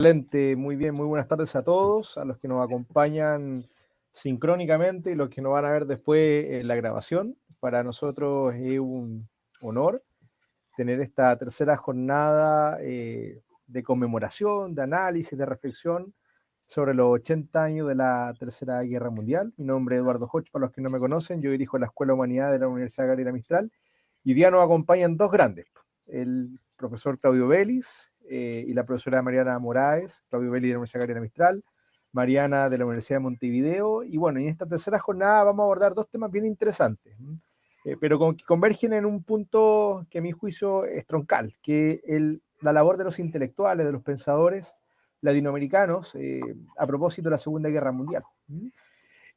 Excelente, muy bien, muy buenas tardes a todos, a los que nos acompañan sincrónicamente y los que nos van a ver después en la grabación. Para nosotros es un honor tener esta tercera jornada de conmemoración, de análisis, de reflexión sobre los 80 años de la Tercera Guerra Mundial. Mi nombre es Eduardo Hoch, para los que no me conocen, yo dirijo la Escuela de Humanidad de la Universidad Gabriela Mistral y hoy día nos acompañan dos grandes, el profesor Claudio Vélez y la profesora Mariana Moraes, Claudio Vélez de la Universidad Gabriela Mistral, Mariana de la Universidad de Montevideo, y bueno, en esta tercera jornada vamos a abordar dos temas bien interesantes, pero que convergen en un punto que a mi juicio es troncal, que es la labor de los intelectuales, de los pensadores latinoamericanos a propósito de la Segunda Guerra Mundial.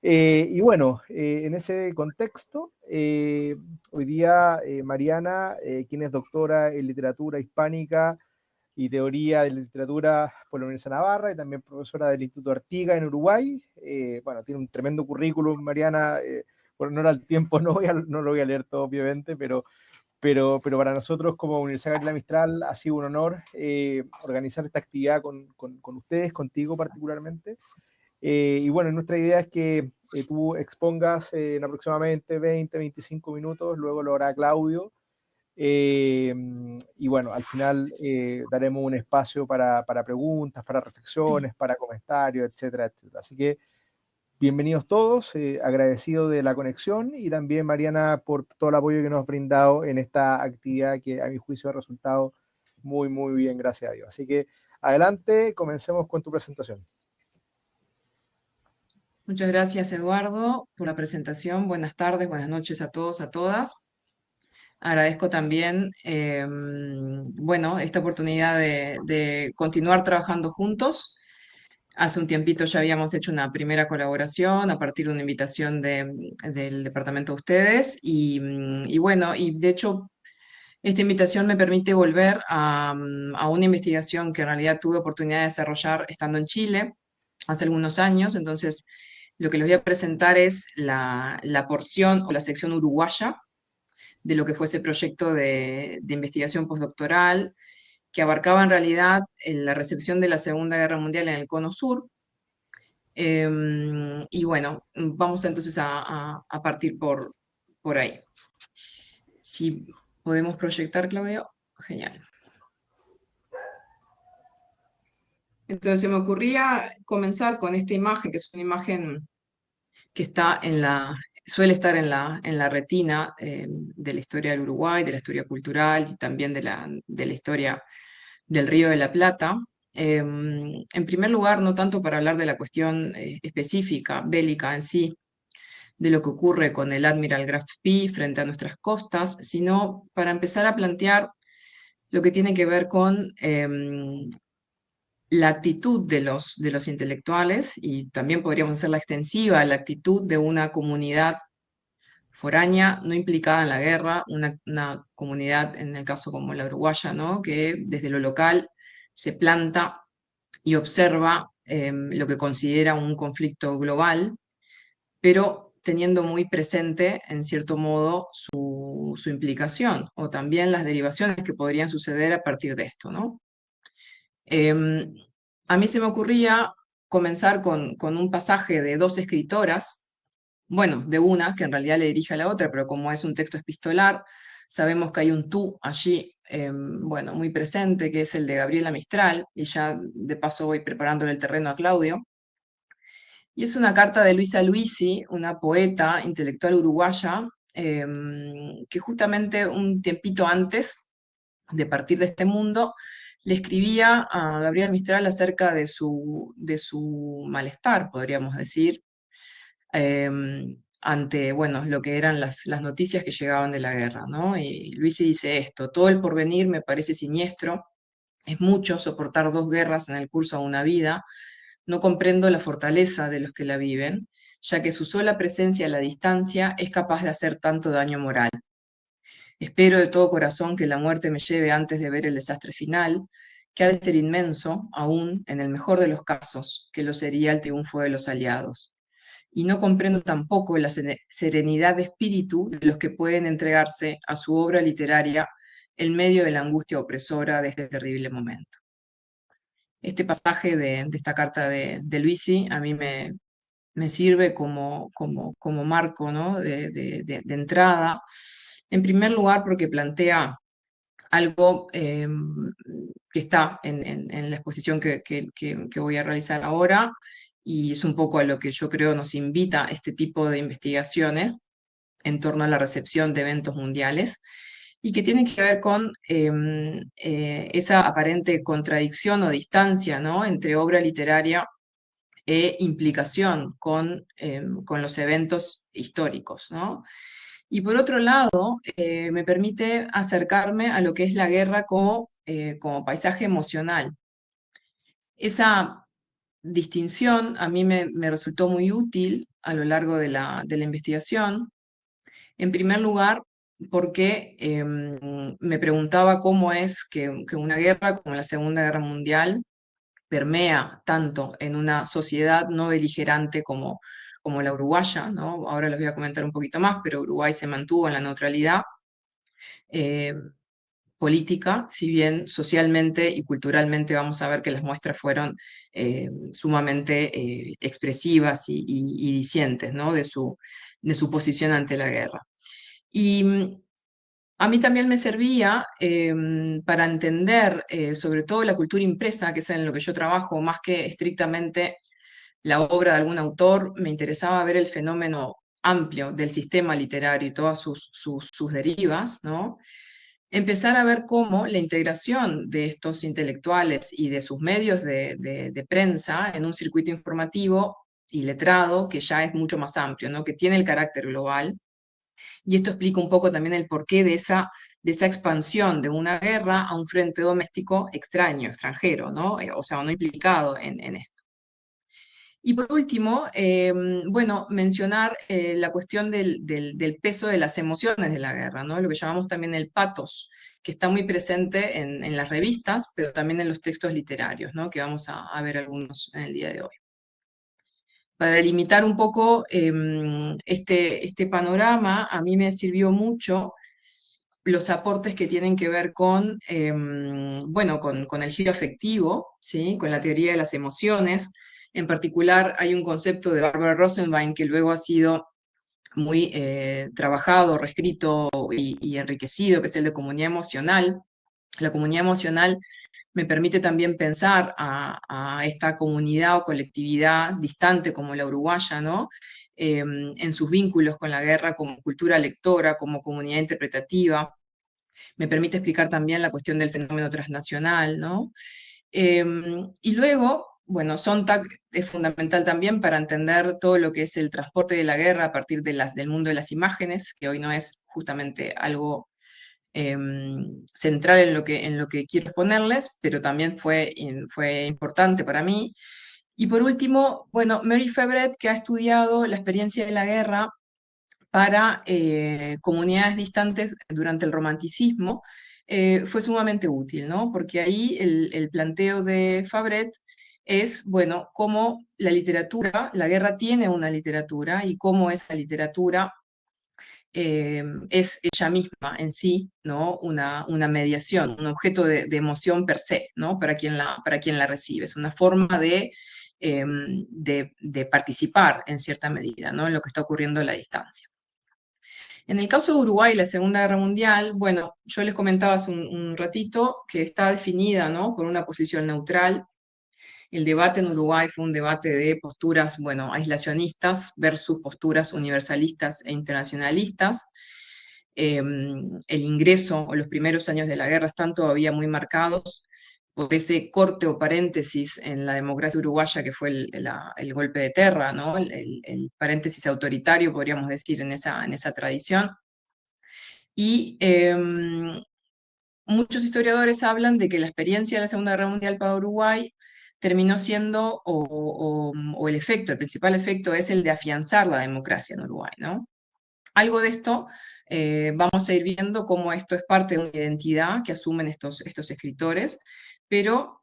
Y bueno, en ese contexto, hoy día Mariana, quien es doctora en literatura hispánica y teoría de literatura por la Universidad de Navarra y también profesora del Instituto Artigas en Uruguay, bueno, tiene un tremendo currículum, Mariana, por honor al tiempo no lo voy a leer todo obviamente, pero para nosotros como Universidad Gabriela Mistral ha sido un honor organizar esta actividad con ustedes, contigo particularmente. Y bueno, nuestra idea es que tú expongas en aproximadamente 20, 25 minutos, luego lo hará Claudio. Y bueno, al final daremos un espacio para preguntas, para reflexiones, para comentarios, etcétera, etcétera. Así que bienvenidos todos, agradecido de la conexión y también Mariana por todo el apoyo que nos has brindado en esta actividad que a mi juicio ha resultado muy, muy bien, gracias a Dios. Así que adelante, comencemos con tu presentación. Muchas gracias, Eduardo, por la presentación. Buenas tardes, buenas noches a todos, a todas. Agradezco también, bueno, esta oportunidad de continuar trabajando juntos. Hace un tiempito ya habíamos hecho una primera colaboración a partir de una invitación del departamento de ustedes y bueno, y de hecho esta invitación me permite volver a una investigación que en realidad tuve oportunidad de desarrollar estando en Chile hace algunos años. Entonces, lo que les voy a presentar es la porción o la sección uruguaya de lo que fue ese proyecto de investigación postdoctoral que abarcaba en realidad la recepción de la Segunda Guerra Mundial en el Cono Sur. Y bueno, vamos entonces a partir por ahí. Si podemos proyectar, Claudio, genial. Entonces se me ocurría comenzar con esta imagen, que es una imagen que está suele estar en la retina de la historia del Uruguay, de la historia cultural y también de la historia del Río de la Plata. En primer lugar, no tanto para hablar de la cuestión específica, bélica en sí, de lo que ocurre con el Admiral Graf Spee frente a nuestras costas, sino para empezar a plantear lo que tiene que ver con la actitud de los intelectuales, y también podríamos hacerla extensiva, la actitud de una comunidad foránea no implicada en la guerra, una comunidad, en el caso como la uruguaya, ¿no?, que desde lo local se planta y observa lo que considera un conflicto global, pero teniendo muy presente, en cierto modo, su implicación, o también las derivaciones que podrían suceder a partir de esto, ¿no? A mí se me ocurría comenzar con un pasaje de dos escritoras, bueno, de una que en realidad le dirige a la otra, pero como es un texto epistolar, sabemos que hay un tú allí, bueno, muy presente, que es el de Gabriela Mistral, y ya de paso voy preparándole el terreno a Claudio. Y es una carta de Luisa Luisi, una poeta intelectual uruguaya, que justamente un tiempito antes de partir de este mundo, le escribía a Gabriel Mistral acerca de su malestar, podríamos decir, ante, bueno, lo que eran las noticias que llegaban de la guerra, ¿no? Y Luisi dice esto: todo el porvenir me parece siniestro, es mucho soportar dos guerras en el curso de una vida, no comprendo la fortaleza de los que la viven, ya que su sola presencia a la distancia es capaz de hacer tanto daño moral. Espero de todo corazón que la muerte me lleve antes de ver el desastre final, que ha de ser inmenso, aún en el mejor de los casos, que lo sería el triunfo de los aliados. Y no comprendo tampoco la serenidad de espíritu de los que pueden entregarse a su obra literaria en medio de la angustia opresora de este terrible momento. este pasaje de esta carta de Luisi a mí me sirve como marco, ¿no? de entrada. En primer lugar, porque plantea algo que está en la exposición que voy a realizar ahora, y es un poco a lo que yo creo nos invita este tipo de investigaciones en torno a la recepción de eventos mundiales, y que tiene que ver con esa aparente contradicción o distancia, ¿no? entre obra literaria e implicación con los eventos históricos, ¿no? Y por otro lado, me permite acercarme a lo que es la guerra como paisaje emocional. Esa distinción a mí me resultó muy útil a lo largo de la investigación. En primer lugar, porque me preguntaba cómo es que una guerra como la Segunda Guerra Mundial permea tanto en una sociedad no beligerante como la uruguaya, ¿no? Ahora les voy a comentar un poquito más, pero Uruguay se mantuvo en la neutralidad eh, política, si bien socialmente y culturalmente vamos a ver que las muestras fueron sumamente expresivas y dicientes, ¿no? de su posición ante la guerra. Y a mí también me servía para entender sobre todo la cultura impresa, que es en lo que yo trabajo, más que estrictamente la obra de algún autor, me interesaba ver el fenómeno amplio del sistema literario y todas sus derivas, ¿no? Empezar a ver cómo la integración de estos intelectuales y de sus medios de prensa en un circuito informativo y letrado que ya es mucho más amplio, ¿no? Que tiene el carácter global. Y esto explica un poco también el porqué de esa expansión de una guerra a un frente doméstico extraño, extranjero, ¿no? O sea, no implicado en esto. Y por último, bueno, mencionar la cuestión del peso de las emociones de la guerra, ¿no? Lo que llamamos también el patos, que está muy presente en las revistas, pero también en los textos literarios, ¿no? Que vamos a ver algunos en el día de hoy. Para delimitar un poco este panorama, a mí me sirvió mucho los aportes que tienen que ver bueno, con el giro afectivo, ¿sí? Con la teoría de las emociones. En particular, hay un concepto de Barbara Rosenwein que luego ha sido muy trabajado, reescrito y enriquecido, que es el de comunidad emocional. La comunidad emocional me permite también pensar a esta comunidad o colectividad distante como la uruguaya, ¿no? En sus vínculos con la guerra como cultura lectora, como comunidad interpretativa. Me permite explicar también la cuestión del fenómeno transnacional, ¿no? Y luego, bueno, Sontag es fundamental también para entender todo lo que es el transporte de la guerra a partir del mundo de las imágenes, que hoy no es justamente algo central en lo que quiero exponerles, pero también fue importante para mí. Y por último, bueno, Mary Febret, que ha estudiado la experiencia de la guerra para comunidades distantes durante el romanticismo, fue sumamente útil, ¿no? Porque ahí el planteo de Fabret es, bueno, cómo la literatura, la guerra tiene una literatura y cómo esa literatura es ella misma en sí, ¿no? Una mediación, un objeto de emoción per se, ¿no? Para quien la recibe. Es una forma de participar en cierta medida, ¿no? En lo que está ocurriendo a la distancia. En el caso de Uruguay, la Segunda Guerra Mundial, bueno, yo les comentaba hace un ratito que está definida, ¿no? Por una posición neutral. El debate en Uruguay fue un debate de posturas, bueno, aislacionistas versus posturas universalistas e internacionalistas. El ingreso o los primeros años de la guerra están todavía muy marcados por ese corte o paréntesis en la democracia uruguaya que fue el golpe de terra, ¿no? El paréntesis autoritario, podríamos decir, en esa tradición. Y muchos historiadores hablan de que la experiencia de la Segunda Guerra Mundial para Uruguay terminó siendo, o el efecto, el principal efecto es el de afianzar la democracia en Uruguay, ¿no? Algo de esto vamos a ir viendo cómo esto es parte de una identidad que asumen estos escritores, pero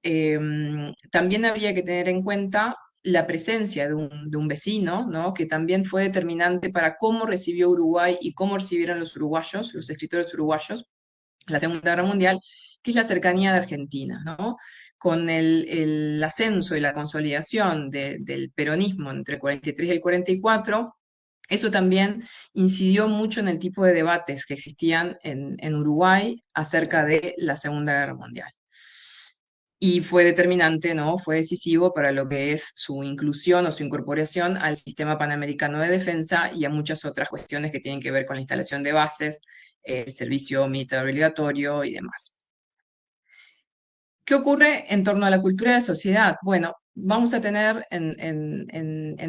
también habría que tener en cuenta la presencia de un vecino, ¿no? Que también fue determinante para cómo recibió Uruguay y cómo recibieron los uruguayos, los escritores uruguayos, la Segunda Guerra Mundial, que es la cercanía de Argentina, ¿no? con el ascenso y la consolidación del peronismo entre el 43 y el 44, eso también incidió mucho en el tipo de debates que existían en Uruguay acerca de la Segunda Guerra Mundial. Y fue determinante, ¿no? Fue decisivo para lo que es su inclusión o su incorporación al sistema panamericano de defensa y a muchas otras cuestiones que tienen que ver con la instalación de bases, el servicio militar obligatorio y demás. ¿Qué ocurre en torno a la cultura de la sociedad? Bueno, vamos a tener en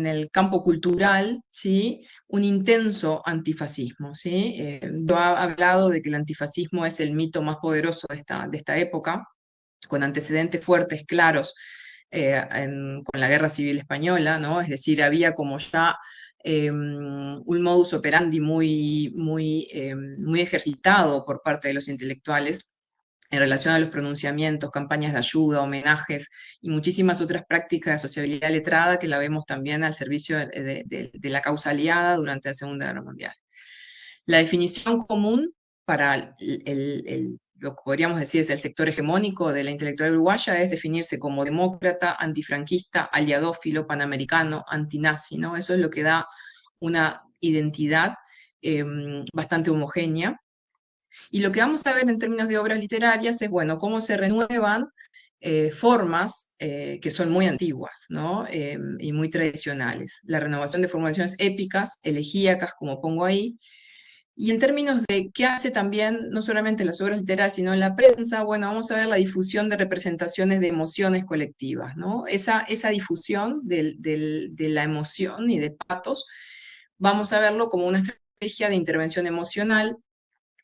el campo cultural, ¿sí? Un intenso antifascismo, ¿sí? Yo he hablado de que el antifascismo es el mito más poderoso de esta época, con antecedentes fuertes, claros, con la Guerra Civil Española, ¿no? Es decir, había como ya un modus operandi muy ejercitado por parte de los intelectuales en relación a los pronunciamientos, campañas de ayuda, homenajes y muchísimas otras prácticas de sociabilidad letrada que la vemos también al servicio de la causa aliada durante la Segunda Guerra Mundial. La definición común para lo que podríamos decir es el sector hegemónico de la intelectual uruguaya es definirse como demócrata, antifranquista, aliadófilo, panamericano, antinazi, ¿no? Eso es lo que da una identidad bastante homogénea. Y lo que vamos a ver en términos de obras literarias es, bueno, cómo se renuevan formas que son muy antiguas, ¿no? Y muy tradicionales. La renovación de formaciones épicas, elegíacas, como pongo ahí, y en términos de qué hace también, no solamente las obras literarias, sino en la prensa, bueno, vamos a ver la difusión de representaciones de emociones colectivas, ¿no? Esa difusión de la emoción y de patos, vamos a verlo como una estrategia de intervención emocional,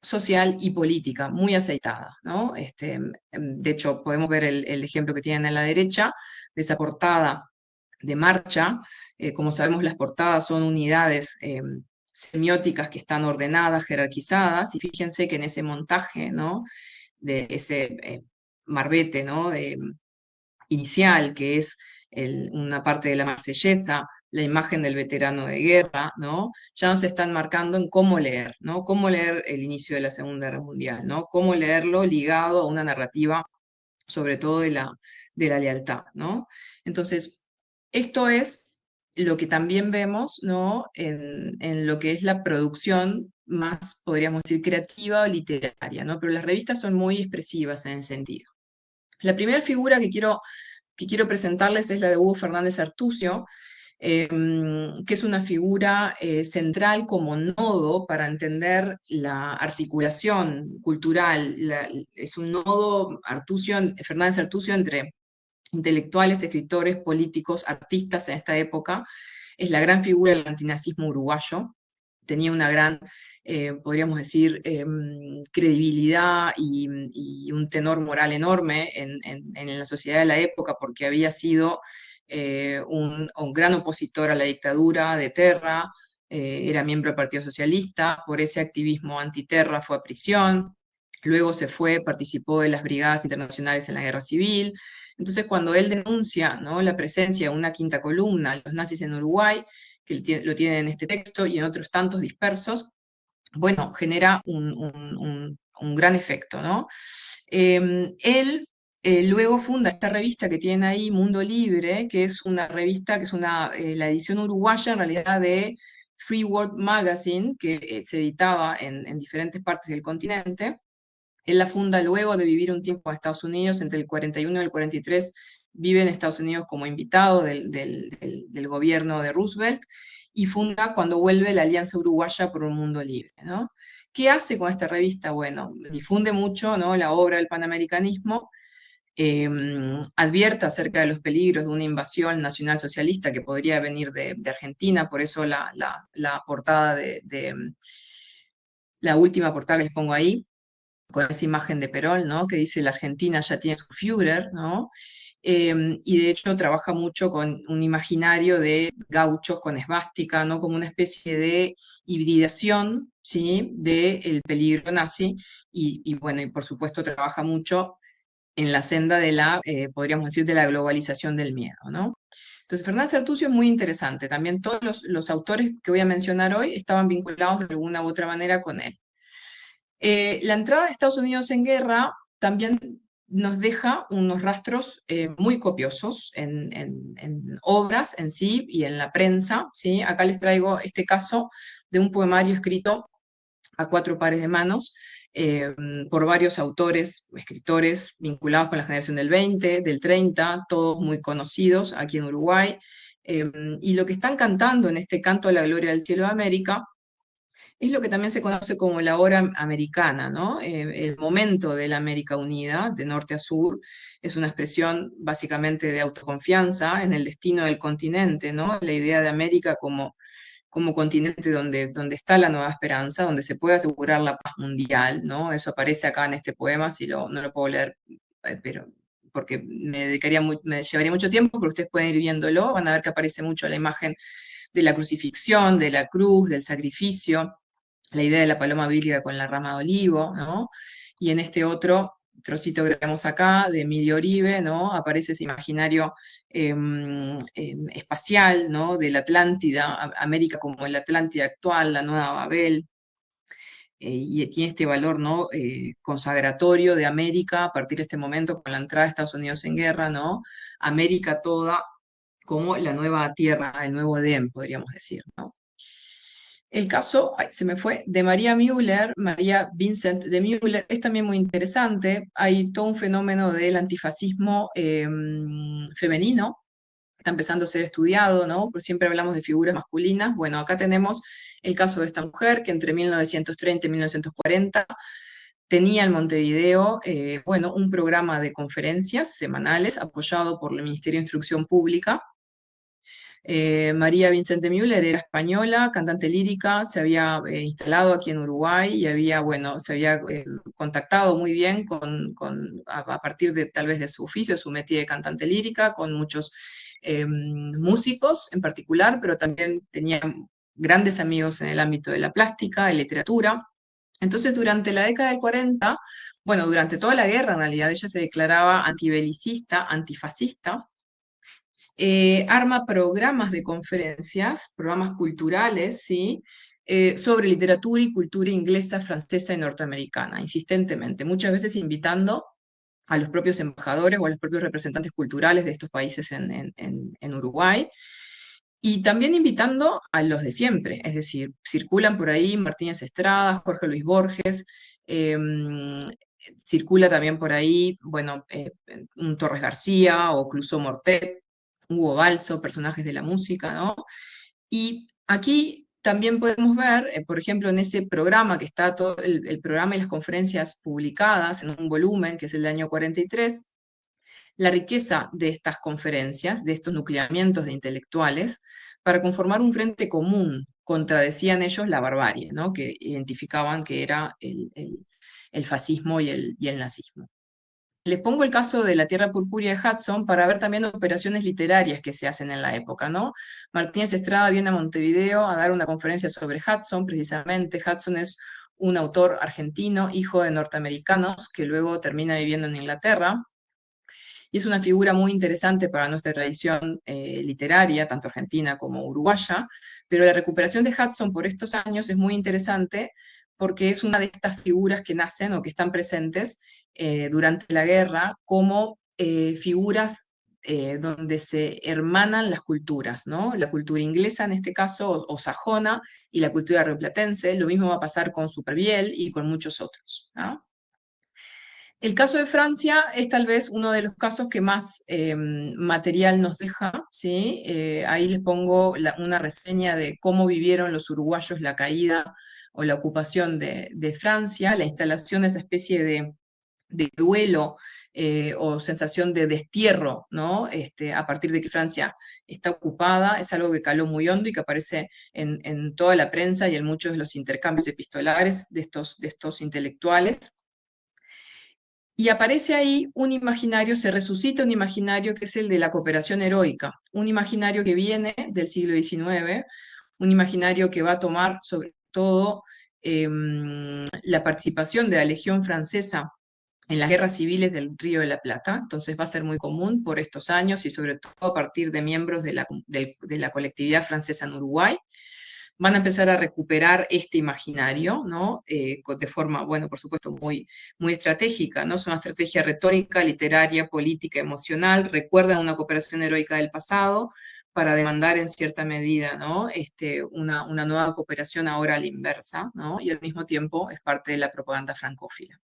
social y política, muy aceitada, ¿no? De hecho, podemos ver el ejemplo que tienen a la derecha, de esa portada de marcha. Como sabemos, las portadas son unidades semióticas que están ordenadas, jerarquizadas, y fíjense que en ese montaje, ¿no? De ese marbete, ¿no? Inicial, que es una parte de la Marsellesa, la imagen del veterano de guerra, ¿no? Ya nos están marcando en cómo leer, ¿no? Cómo leer el inicio de la Segunda Guerra Mundial, ¿no? Cómo leerlo ligado a una narrativa, sobre todo de la lealtad, ¿no? Entonces, esto es lo que también vemos, ¿no? En lo que es la producción más, podríamos decir, creativa o literaria, ¿no? Pero las revistas son muy expresivas en ese sentido. La primera figura que quiero presentarles es la de Hugo Fernández Artucio, que es una figura central como nodo para entender la articulación cultural. Es un nodo Fernández Artucio entre intelectuales, escritores, políticos, artistas en esta época. Es la gran figura del antinazismo uruguayo. Tenía una gran, podríamos decir, credibilidad y un tenor moral enorme en la sociedad de la época porque había sido un gran opositor a la dictadura de Terra, era miembro del Partido Socialista, por ese activismo antiterra fue a prisión, luego se fue, participó de las brigadas internacionales en la guerra civil. Entonces, cuando él denuncia, ¿no? La presencia de una quinta columna, los nazis en Uruguay, que lo tiene en este texto y en otros tantos dispersos, bueno, genera un gran efecto, ¿no? Él luego funda esta revista que tienen ahí, Mundo Libre, que es una revista, que es la edición uruguaya en realidad de Free World Magazine, que se editaba en diferentes partes del continente. Él la funda luego de vivir un tiempo en Estados Unidos, entre el 41 y el 43 vive en Estados Unidos como invitado del gobierno de Roosevelt, y funda cuando vuelve la Alianza Uruguaya por un Mundo Libre, ¿no? ¿Qué hace con esta revista? Bueno, difunde mucho, ¿no? La obra del panamericanismo, advierte acerca de los peligros de una invasión nacionalsocialista que podría venir de Argentina, por eso la portada la última portada que les pongo ahí, con esa imagen de Perón, ¿no? Que dice la Argentina ya tiene su Führer, ¿no? Y de hecho trabaja mucho con un imaginario de gauchos con esvástica, ¿no? Como una especie de hibridación, ¿sí? Del peligro nazi, y bueno, y por supuesto trabaja mucho en la senda de podríamos decir, de la globalización del miedo, ¿no? Entonces, Fernández Artucio es muy interesante. También todos los autores que voy a mencionar hoy estaban vinculados de alguna u otra manera con él. La entrada de Estados Unidos en guerra también nos deja unos rastros muy copiosos en obras en sí y en la prensa, ¿sí? Acá les traigo este caso de un poemario escrito a cuatro pares de manos eh, por varios autores, escritores vinculados con la generación del 20, del 30, todos muy conocidos aquí en Uruguay. Y lo que están cantando en este canto a la gloria del cielo de América es lo que también se conoce como la hora americana, ¿no? El momento de la América Unida, de norte a sur, es una expresión básicamente de autoconfianza en el destino del continente, ¿no? La idea de América como continente donde está la nueva esperanza, donde se puede asegurar la paz mundial, ¿no? Eso aparece acá en este poema, si no lo puedo leer, pero porque me llevaría mucho tiempo, pero ustedes pueden ir viéndolo, van a ver que aparece mucho la imagen de la crucifixión, de la cruz, del sacrificio, la idea de la paloma bíblica con la rama de olivo, ¿no? Y en este otro trocito que tenemos acá, de Emilio Oribe, ¿no? Aparece ese imaginario espacial, ¿no? De la Atlántida, América como la Atlántida actual, la Nueva Babel, y tiene este valor, ¿no? Consagratorio de América a partir de este momento con la entrada de Estados Unidos en guerra, ¿no? América toda como la nueva tierra, el nuevo Edén, podríamos decir, ¿no? El caso, ay, se me fue, de María Müller, María Vincent de Müller, es también muy interesante. Hay todo un fenómeno del antifascismo femenino, está empezando a ser estudiado, ¿no? Porque siempre hablamos de figuras masculinas. Bueno, acá tenemos el caso de esta mujer que entre 1930 y 1940 tenía en Montevideo, bueno, un programa de conferencias semanales apoyado por el Ministerio de Instrucción Pública. María Vicente Müller era española, cantante lírica, se había instalado aquí en Uruguay y había, bueno, se había contactado muy bien a partir de tal vez de su oficio, su métier de cantante lírica, con muchos músicos en particular, pero también tenía grandes amigos en el ámbito de la plástica, de literatura. Entonces, durante la década del 40, bueno, durante toda la guerra en realidad, ella se declaraba antibelicista, antifascista, arma programas de conferencias, programas culturales, ¿sí? Sobre literatura y cultura inglesa, francesa y norteamericana, insistentemente, muchas veces invitando a los propios embajadores o a los propios representantes culturales de estos países en Uruguay, y también invitando a los de siempre, es decir, circulan por ahí Martínez Estrada, Jorge Luis Borges, eh, circula también por ahí, bueno, un Torres García o Clouseau Mortet, Hugo Balso, personajes de la música, ¿no? Y aquí también podemos ver, por ejemplo, en ese programa que está todo el programa y las conferencias publicadas en un volumen, que es el del año 43, la riqueza de estas conferencias, de estos nucleamientos de intelectuales, para conformar un frente común contra, decían ellos, la barbarie, ¿no? Que identificaban que era el fascismo y el nazismo. Les pongo el caso de la Tierra Purpúrea de Hudson para ver también operaciones literarias que se hacen en la época, ¿no? Martínez Estrada viene a Montevideo a dar una conferencia sobre Hudson, precisamente. Hudson es un autor argentino, hijo de norteamericanos, que luego termina viviendo en Inglaterra, y es una figura muy interesante para nuestra tradición literaria, tanto argentina como uruguaya, pero la recuperación de Hudson por estos años es muy interesante porque es una de estas figuras que nacen o que están presentes durante la guerra como figuras donde se hermanan las culturas, ¿no? La cultura inglesa en este caso, o sajona, y la cultura rioplatense. Lo mismo va a pasar con Supervielle y con muchos otros, ¿no? El caso de Francia es tal vez uno de los casos que más material nos deja, ¿sí? Ahí les pongo una reseña de cómo vivieron los uruguayos la caída o la ocupación de Francia, la instalación de esa especie de duelo o sensación de destierro, ¿no? A partir de que Francia está ocupada, es algo que caló muy hondo y que aparece en toda la prensa y en muchos de los intercambios epistolares de estos intelectuales. Y aparece ahí un imaginario, se resucita un imaginario que es el de la cooperación heroica, un imaginario que viene del siglo XIX, un imaginario que va a tomar sobre todo la participación de la Legión Francesa en las guerras civiles del Río de la Plata, entonces va a ser muy común por estos años y sobre todo a partir de miembros de la colectividad francesa en Uruguay, van a empezar a recuperar este imaginario, ¿no? De forma, bueno, por supuesto, muy estratégica, ¿no? Es una estrategia retórica, literaria, política, emocional, recuerdan una cooperación heroica del pasado para demandar en cierta medida, ¿no? Una nueva cooperación ahora a la inversa, ¿no? Y al mismo tiempo es parte de la propaganda francófila.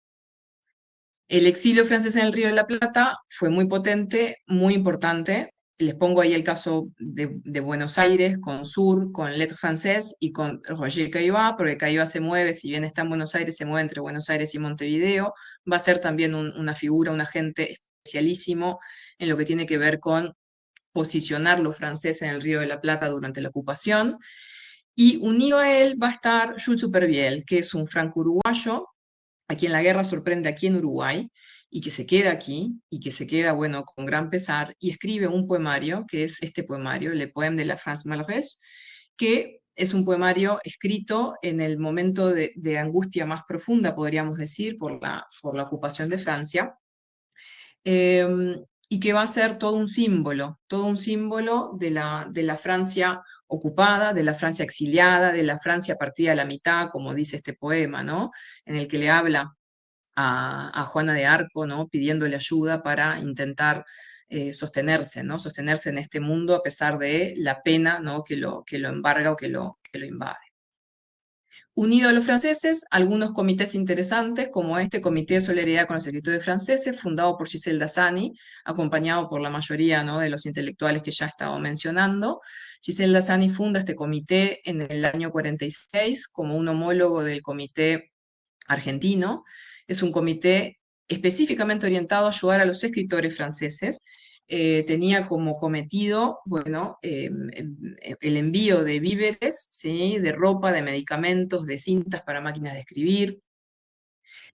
El exilio francés en el Río de la Plata fue muy potente, muy importante. Les pongo ahí el caso de Buenos Aires, con Sur, con Lettres Françaises y con Roger Caillois, porque Caillois se mueve, si bien está en Buenos Aires, se mueve entre Buenos Aires y Montevideo. Va a ser también una figura, un agente especialísimo en lo que tiene que ver con posicionar los franceses en el Río de la Plata durante la ocupación. Y unido a él va a estar Jules Supervielle, que es un franco-uruguayo a quien la guerra sorprende aquí en Uruguay y que se queda aquí y que se queda, bueno, con gran pesar y escribe un poemario, que es este poemario, Le Poème de la France Malheureuse, que es un poemario escrito en el momento de angustia más profunda, podríamos decir, por la ocupación de Francia, y que va a ser todo un símbolo de la Francia ocupada, de la Francia exiliada, de la Francia partida a la mitad, como dice este poema, ¿no? En el que le habla a Juana de Arco, ¿no? Pidiéndole ayuda para intentar sostenerse, ¿no? Sostenerse en este mundo a pesar de la pena, ¿no? Que lo embarga o que lo invade. Unido a los franceses, algunos comités interesantes, como este Comité de Solidaridad con los Escritores Franceses, fundado por Giselle Dassani, acompañado por la mayoría, ¿no? de los intelectuales que ya he estado mencionando. Giselle Dassani funda este comité en el año 46 como un homólogo del comité argentino. Es un comité específicamente orientado a ayudar a los escritores franceses. Tenía como cometido, bueno, el envío de víveres, ¿sí? De ropa, de medicamentos, de cintas para máquinas de escribir.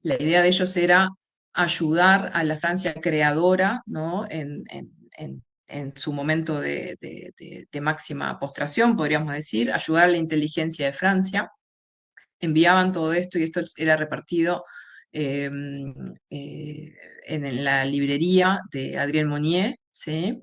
La idea de ellos era ayudar a la Francia creadora, ¿no? En su momento de máxima postración, podríamos decir, ayudar a la inteligencia de Francia. Enviaban todo esto y esto era repartido eh, en la librería de Adrien Monnier, ¿sí?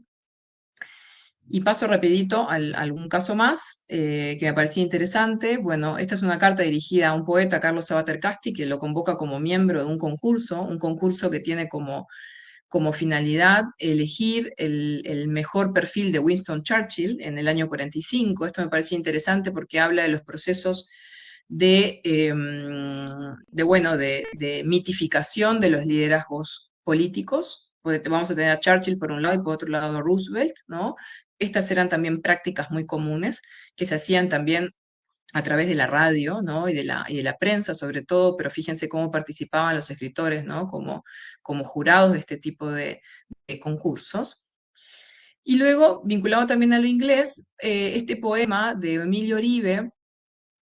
Y paso rapidito a algún caso más que me parecía interesante. Bueno, esta es una carta dirigida a un poeta, Carlos Sabater Casti, que lo convoca como miembro de un concurso que tiene como finalidad elegir el mejor perfil de Winston Churchill en el año 45. Esto me parecía interesante porque habla de los procesos de mitificación de los liderazgos políticos. Vamos a tener a Churchill por un lado y por otro lado a Roosevelt, ¿no? Estas eran también prácticas muy comunes que se hacían también a través de la radio, ¿no? Y de la prensa sobre todo, pero fíjense cómo participaban los escritores, ¿no? Como jurados de este tipo de concursos. Y luego, vinculado también a lo inglés, este poema de Emilio Oribe,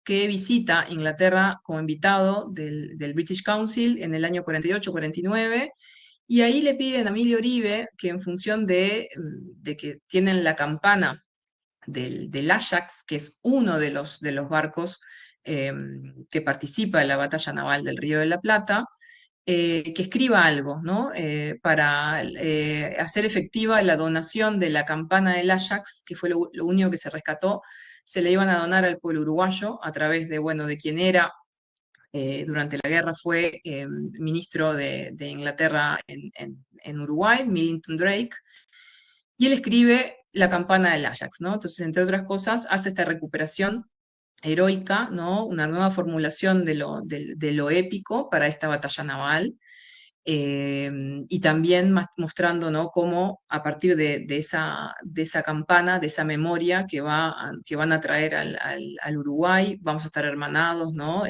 que visita Inglaterra como invitado del British Council en el año 48-49, y ahí le piden a Emilio Oribe que en función de que tienen la campana del Ajax, que es uno de los barcos que participa en la batalla naval del Río de la Plata, que escriba algo, ¿no? Para hacer efectiva la donación de la campana del Ajax, que fue lo único que se rescató, se le iban a donar al pueblo uruguayo a través de, bueno, de quien era durante la guerra fue ministro de Inglaterra en Uruguay, Millington Drake, y él escribe la campana del Ajax, ¿no? Entonces, entre otras cosas, hace esta recuperación heroica, ¿no? Una nueva formulación de lo épico para esta batalla naval, y también mostrando, ¿no? Cómo a partir de esa campana, de esa memoria que van a traer al Uruguay, vamos a estar hermanados, ¿no?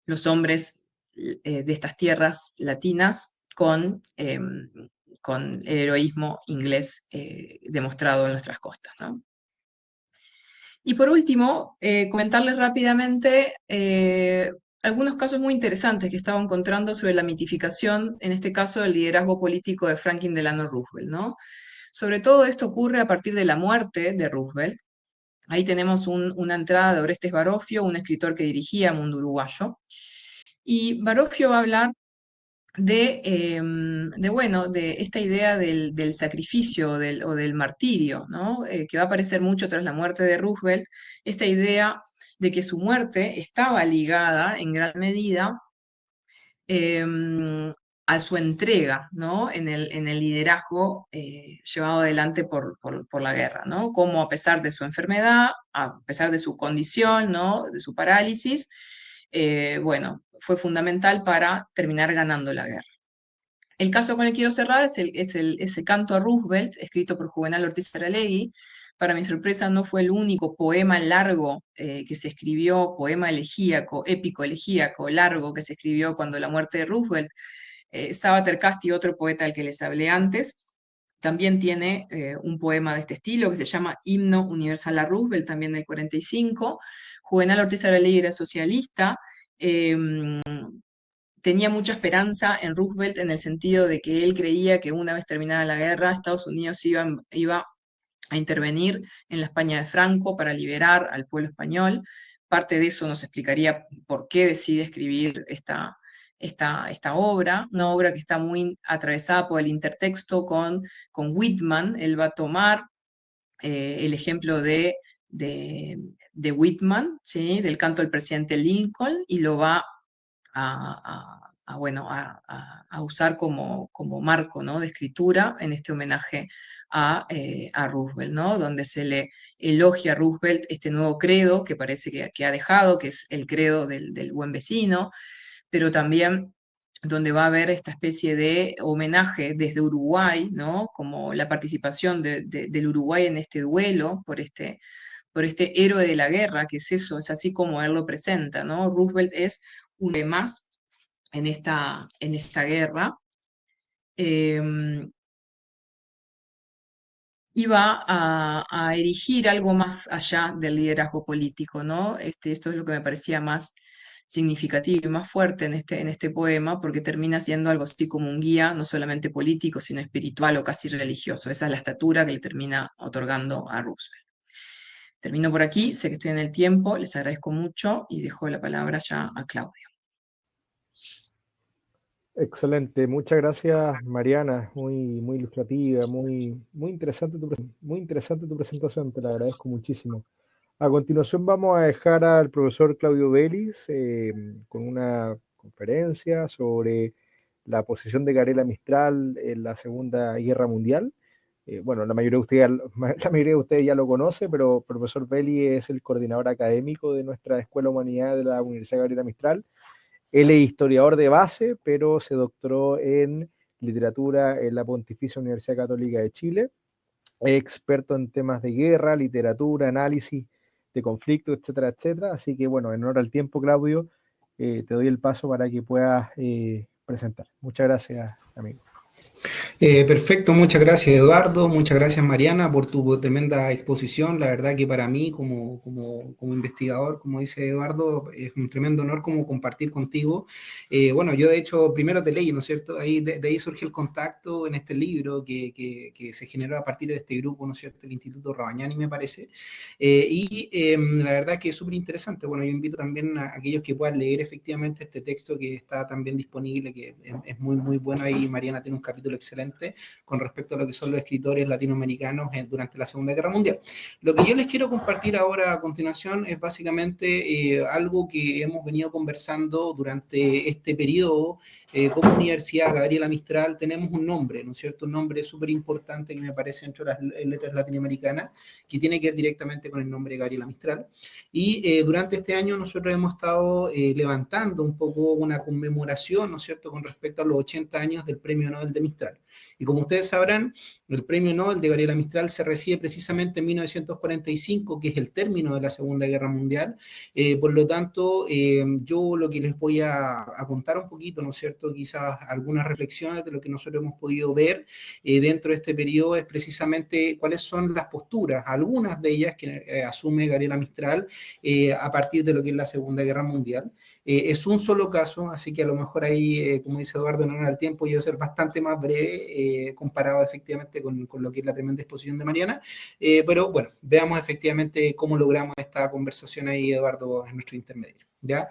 Los hombres de estas tierras latinas con el heroísmo inglés demostrado en nuestras costas, ¿no? Y por último, comentarles rápidamente algunos casos muy interesantes que estaba encontrando sobre la mitificación, en este caso del liderazgo político de Franklin Delano Roosevelt, ¿no? Sobre todo esto ocurre a partir de la muerte de Roosevelt. Ahí tenemos una entrada de Orestes Barofio, un escritor que dirigía Mundo Uruguayo. Y Barofio va a hablar bueno, de esta idea del sacrificio o del martirio, ¿no? Que va a aparecer mucho tras la muerte de Roosevelt, esta idea de que su muerte estaba ligada en gran medida a su entrega, ¿no? En el liderazgo llevado adelante por la guerra, ¿no? Como a pesar de su enfermedad, a pesar de su condición, ¿no? De su parálisis, bueno, fue fundamental para terminar ganando la guerra. El caso con el que quiero cerrar ese canto a Roosevelt, escrito por Juvenal Ortiz Saralegui. Para mi sorpresa, no fue el único poema largo que se escribió, poema elegíaco, épico elegíaco, largo que se escribió cuando la muerte de Roosevelt. Savater Casti, otro poeta al que les hablé antes, también tiene un poema de este estilo que se llama Himno Universal a Roosevelt, también del 45. Juvenal Ortiz Saralegui era socialista. Eh, Tenía mucha esperanza en Roosevelt en el sentido de que él creía que una vez terminada la guerra, Estados Unidos iba a intervenir en la España de Franco para liberar al pueblo español. Parte de eso nos explicaría por qué decide escribir esta obra, una obra que está muy atravesada por el intertexto con Whitman. Él va a tomar el ejemplo de Whitman, ¿sí? Del canto del presidente Lincoln, y lo va bueno, a usar como marco, ¿no? De escritura en este homenaje a Roosevelt, ¿no? Donde se le elogia a Roosevelt este nuevo credo que parece que ha dejado, que es el credo del buen vecino, pero también donde va a haber esta especie de homenaje desde Uruguay, ¿no? Como la participación del Uruguay en este duelo por este héroe de la guerra, que es eso, es así como él lo presenta, ¿no? Roosevelt es un de más en esta guerra, eh, iba a erigir algo más allá del liderazgo político, ¿no? Esto es lo que me parecía más significativo y más fuerte en este poema, porque termina siendo algo así como un guía, no solamente político, sino espiritual o casi religioso. Esa es la estatura que le termina otorgando a Roosevelt. Termino por aquí, sé que estoy en el tiempo, les agradezco mucho y dejo la palabra ya a Claudia. Excelente, muchas gracias Mariana, muy ilustrativa, muy interesante tu presentación, te la agradezco muchísimo. A continuación vamos a dejar al profesor Claudio Vélez con una conferencia sobre la posición de Gabriela Mistral en la Segunda Guerra Mundial. Bueno, la mayoría de ustedes ya lo conoce, pero el profesor Vélez es el coordinador académico de nuestra Escuela de Humanidad de la Universidad Gabriela Mistral. Él es historiador de base, pero se doctoró en literatura en la Pontificia Universidad Católica de Chile. Es experto en temas de guerra, literatura, análisis de conflicto, etcétera, etcétera. Así que, bueno, en honor al tiempo, Claudio, te doy el paso para que puedas presentar. Muchas gracias, amigo. Perfecto, muchas gracias Eduardo, muchas gracias Mariana por tu tremenda exposición. La verdad que para mí como investigador, como dice Eduardo, es un tremendo honor como compartir contigo. Bueno, yo de hecho primero te leí, ¿no es cierto? Ahí, de ahí surge el contacto en este libro que se generó a partir de este grupo, ¿no es cierto? El Instituto Rabañani me parece. La verdad que es súper interesante. Bueno, yo invito también a aquellos que puedan leer efectivamente este texto que está también disponible, que es muy bueno. Ahí Mariana tiene un capítulo excelente con respecto a lo que son los escritores latinoamericanos durante la Segunda Guerra Mundial. Lo que yo les quiero compartir ahora a continuación es básicamente algo que hemos venido conversando durante este periodo. Como Universidad Gabriela Mistral tenemos un nombre, ¿no es cierto? Un nombre súper importante que me parece entre las letras latinoamericanas, que tiene que ver directamente con el nombre de Gabriela Mistral. Y durante este año nosotros hemos estado levantando un poco una conmemoración, ¿no es cierto?, con respecto a los 80 años del Premio Nobel de Mistral. Y como ustedes sabrán, el Premio Nobel de Gabriela Mistral se recibe precisamente en 1945, que es el término de la Segunda Guerra Mundial. Por lo tanto, yo lo que les voy a contar un poquito, ¿no es cierto?, quizás algunas reflexiones de lo que nosotros hemos podido ver dentro de este periodo es precisamente cuáles son las posturas, algunas de ellas que asume Gabriela Mistral a partir de lo que es la Segunda Guerra Mundial. Es un solo caso, así que a lo mejor ahí, como dice Eduardo, no era el tiempo, yo voy a ser bastante más breve comparado efectivamente con lo que es la tremenda exposición de Mariana, pero bueno, veamos efectivamente cómo logramos esta conversación ahí, Eduardo, en nuestro intermedio. ¿ya?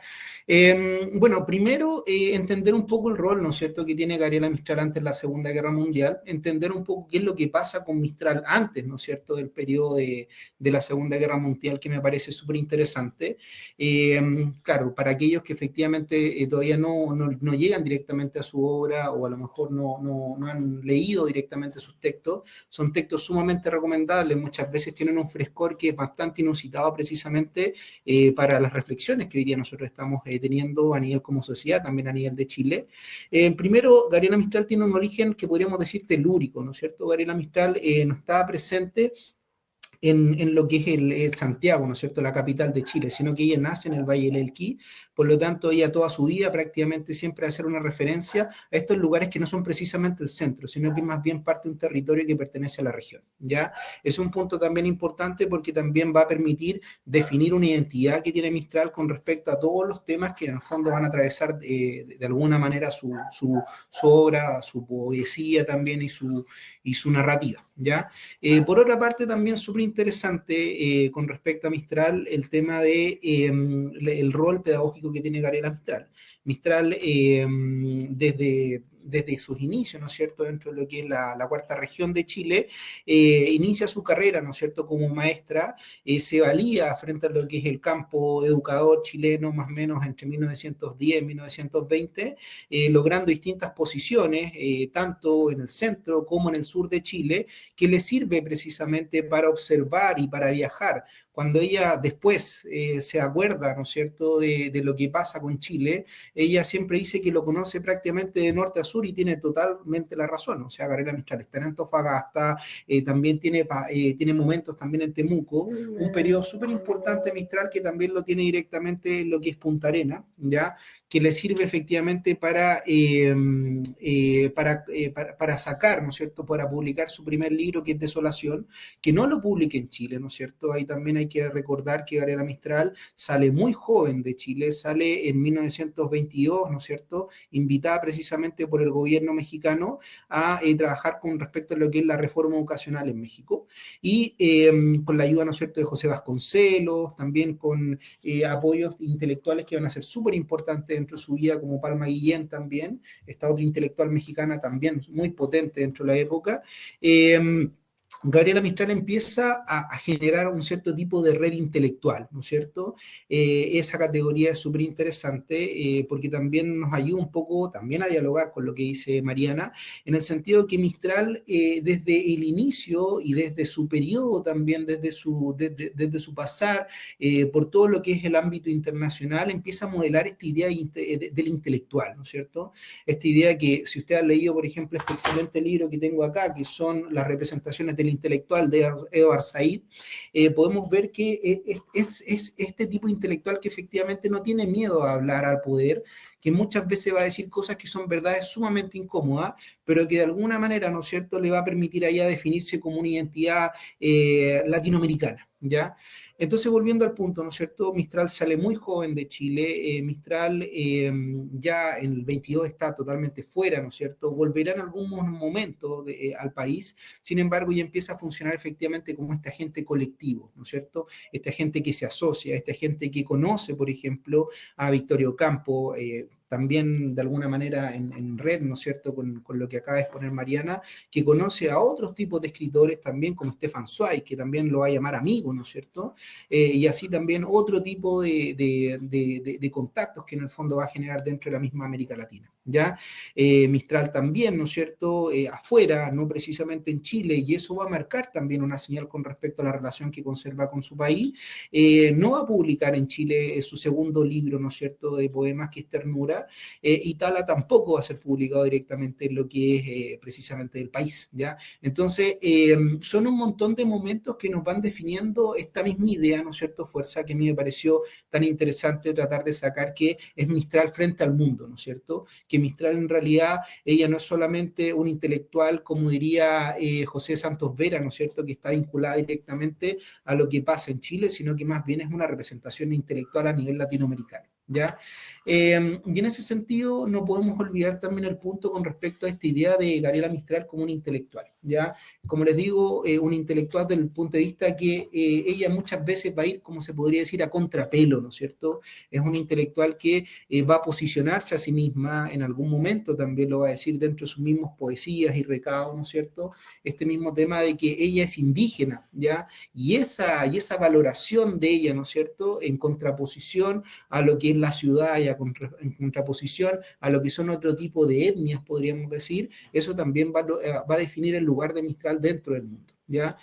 Bueno, primero entender un poco el rol, ¿no es cierto?, que tiene Gabriela Mistral antes de la Segunda Guerra Mundial, entender un poco qué es lo que pasa con Mistral antes, ¿no es cierto?, del periodo de la Segunda Guerra Mundial, que me parece súper interesante. Claro, para aquellos que efectivamente todavía no llegan directamente a su obra o a lo mejor no han leído directamente sus textos, son textos sumamente recomendables, muchas veces tienen un frescor que es bastante inusitado precisamente para las reflexiones que hoy día nosotros estamos teniendo a nivel como sociedad, también a nivel de Chile. Primero, Gabriela Mistral tiene un origen que podríamos decir telúrico, ¿no es cierto? Gabriela Mistral no estaba presente en lo que es el Santiago, ¿no es cierto?, la capital de Chile, sino que ella nace en el Valle del Elqui, por lo tanto ella toda su vida prácticamente siempre va a hacer una referencia a estos lugares que no son precisamente el centro, sino que más bien parte de un territorio que pertenece a la región, ¿ya? Es un punto también importante porque también va a permitir definir una identidad que tiene Mistral con respecto a todos los temas que en el fondo van a atravesar de alguna manera su obra, su poesía también y su narrativa, ¿ya? Por otra parte, también súper interesante con respecto a Mistral el tema de el rol pedagógico que tiene Gabriela Mistral. Mistral, desde sus inicios, ¿no es cierto?, dentro de lo que es la cuarta región de Chile, inicia su carrera, ¿no es cierto?, como maestra, se valía frente a lo que es el campo educador chileno, más o menos entre 1910 y 1920, logrando distintas posiciones, tanto en el centro como en el sur de Chile, que le sirve precisamente para observar y para viajar. Cuando ella después se acuerda, ¿no es cierto?, de lo que pasa con Chile, ella siempre dice que lo conoce prácticamente de norte a sur y tiene totalmente la razón. O sea, Gabriela Mistral está en Antofagasta, también tiene momentos también en Temuco, un periodo súper importante Mistral que también lo tiene directamente en lo que es Punta Arenas, ¿ya?, que le sirve efectivamente para sacar, ¿no es cierto?, para publicar su primer libro, que es Desolación, que no lo publica en Chile, ¿no es cierto? Ahí también hay que recordar que Gabriela Mistral sale muy joven de Chile, sale en 1922, ¿no es cierto?, invitada precisamente por el gobierno mexicano a trabajar con respecto a lo que es la reforma educacional en México, y con la ayuda, ¿no es cierto?, de José Vasconcelos, también con apoyos intelectuales que van a ser súper importantes dentro de su vida, como Palma Guillén también, esta otra intelectual mexicana también muy potente dentro de la época. Gabriela Mistral empieza a generar un cierto tipo de red intelectual, ¿no es cierto? Esa categoría es súper interesante porque también nos ayuda un poco también a dialogar con lo que dice Mariana, en el sentido que Mistral desde el inicio y desde su periodo también, desde su pasar por todo lo que es el ámbito internacional, empieza a modelar esta idea del intelectual, ¿no es cierto? Esta idea que, si usted ha leído, por ejemplo, este excelente libro que tengo acá, que son las representaciones del intelectual de Edward Said, podemos ver que es este tipo de intelectual que efectivamente no tiene miedo a hablar al poder, que muchas veces va a decir cosas que son verdades sumamente incómodas, pero que de alguna manera, ¿no es cierto?, le va a permitir a ella definirse como una identidad latinoamericana, ¿ya? Entonces, volviendo al punto, ¿no es cierto?, Mistral sale muy joven de Chile, Mistral ya en el 22 está totalmente fuera, ¿no es cierto?, volverá en algún momento al país, sin embargo, ya empieza a funcionar efectivamente como este agente colectivo, ¿no es cierto?, este agente que se asocia, este agente que conoce, por ejemplo, a Victorio Campo, también de alguna manera en red, ¿no es cierto?, con lo que acaba de exponer Mariana, que conoce a otros tipos de escritores también, como Stefan Zweig, que también lo va a llamar amigo, ¿no es cierto?, y así también otro tipo de contactos que en el fondo va a generar dentro de la misma América Latina, ¿ya? Mistral también, ¿no es cierto?, afuera, no precisamente en Chile, y eso va a marcar también una señal con respecto a la relación que conserva con su país. No va a publicar en Chile su segundo libro, ¿no es cierto?, de poemas, que es Ternura, y Tala tampoco va a ser publicado directamente en lo que es precisamente del país, ¿ya? Entonces, son un montón de momentos que nos van definiendo esta misma idea, ¿no es cierto?, fuerza, que a mí me pareció tan interesante tratar de sacar, que es Mistral frente al mundo, ¿no es cierto?, que Mistral en realidad, ella no es solamente un intelectual, como diría José Santos Vera, ¿no es cierto?, que está vinculada directamente a lo que pasa en Chile, sino que más bien es una representación intelectual a nivel latinoamericano, ¿ya? Y en ese sentido no podemos olvidar también el punto con respecto a esta idea de Gabriela Mistral como una intelectual, ¿ya? Como les digo, una intelectual desde el punto de vista que ella muchas veces va a ir, como se podría decir, a contrapelo, ¿no es cierto? Es una intelectual que va a posicionarse a sí misma, en algún momento también lo va a decir dentro de sus mismos poesías y recados, ¿no es cierto? Este mismo tema de que ella es indígena, ¿ya? Y esa valoración de ella, ¿no es cierto?, en contraposición a lo que es la ciudad y en contraposición a lo que son otro tipo de etnias, podríamos decir, eso también va a definir el lugar de Mistral dentro del mundo, ¿ya?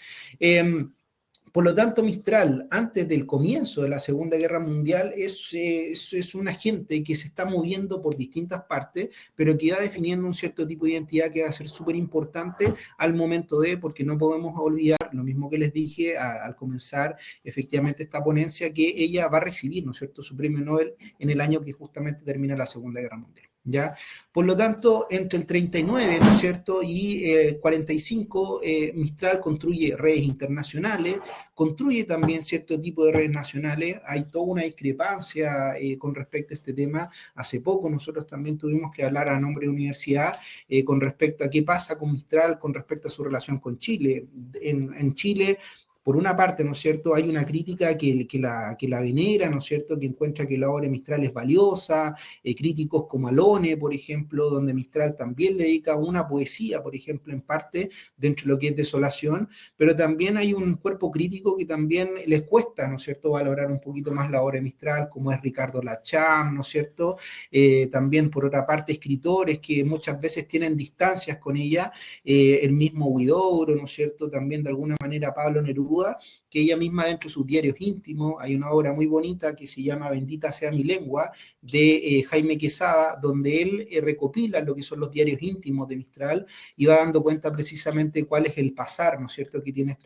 Por lo tanto, Mistral, antes del comienzo de la Segunda Guerra Mundial, es un agente que se está moviendo por distintas partes, pero que va definiendo un cierto tipo de identidad que va a ser súper importante al momento de, porque no podemos olvidar, lo mismo que les dije al comenzar efectivamente esta ponencia, que ella va a recibir, ¿no es cierto?, su premio Nobel en el año que justamente termina la Segunda Guerra Mundial, ¿ya? Por lo tanto, entre el 39, ¿no es cierto?, y 45, Mistral construye redes internacionales, construye también cierto tipo de redes nacionales. Hay toda una discrepancia con respecto a este tema. Hace poco nosotros también tuvimos que hablar a nombre de universidad con respecto a qué pasa con Mistral, con respecto a su relación con Chile. En Chile, por una parte, ¿no es cierto?, hay una crítica que la venera, ¿no es cierto?, que encuentra que la obra de Mistral es valiosa, críticos como Alone, por ejemplo, donde Mistral también le dedica una poesía, por ejemplo, en parte, dentro de lo que es Desolación, pero también hay un cuerpo crítico que también les cuesta, ¿no es cierto?, valorar un poquito más la obra de Mistral, como es Ricardo Lacham, ¿no es cierto?, también, por otra parte, escritores que muchas veces tienen distancias con ella, el mismo Huidobro, ¿no es cierto?, también de alguna manera Pablo Neruda, que ella misma dentro de sus diarios íntimos, hay una obra muy bonita que se llama Bendita sea mi lengua, de Jaime Quesada, donde él recopila lo que son los diarios íntimos de Mistral y va dando cuenta precisamente cuál es el pasar, ¿no es cierto?, que tiene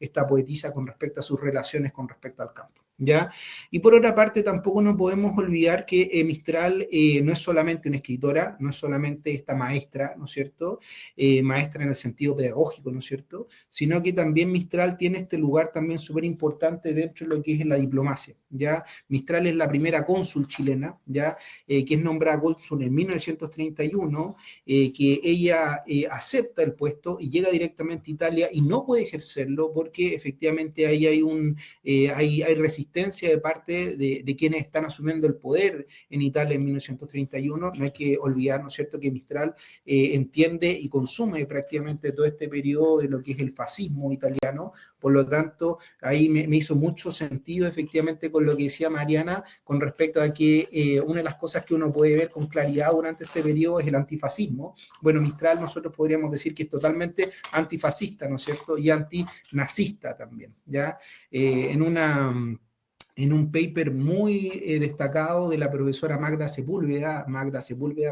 esta poetisa con respecto a sus relaciones con respecto al campo, ¿ya? Y por otra parte, tampoco no podemos olvidar que Mistral no es solamente una escritora, no es solamente esta maestra, ¿no es cierto?, maestra en el sentido pedagógico, ¿no es cierto?, sino que también Mistral tiene este lugar también súper importante dentro de lo que es la diplomacia, ¿ya? Mistral es la primera cónsul chilena, ¿ya?, que es nombrada cónsul en 1931, que ella acepta el puesto y llega directamente a Italia y no puede ejercerlo porque efectivamente ahí hay resistencia de parte de quienes están asumiendo el poder en Italia en 1931. No hay que olvidar, ¿no es cierto?, que Mistral entiende y consume prácticamente todo este periodo de lo que es el fascismo italiano. Por lo tanto, ahí me hizo mucho sentido efectivamente con lo que decía Mariana con respecto a que una de las cosas que uno puede ver con claridad durante este periodo es el antifascismo. Bueno, Mistral nosotros podríamos decir que es totalmente antifascista, ¿no es cierto?, y antinazista también, ¿ya? En un paper muy destacado de la profesora Magda Sepúlveda,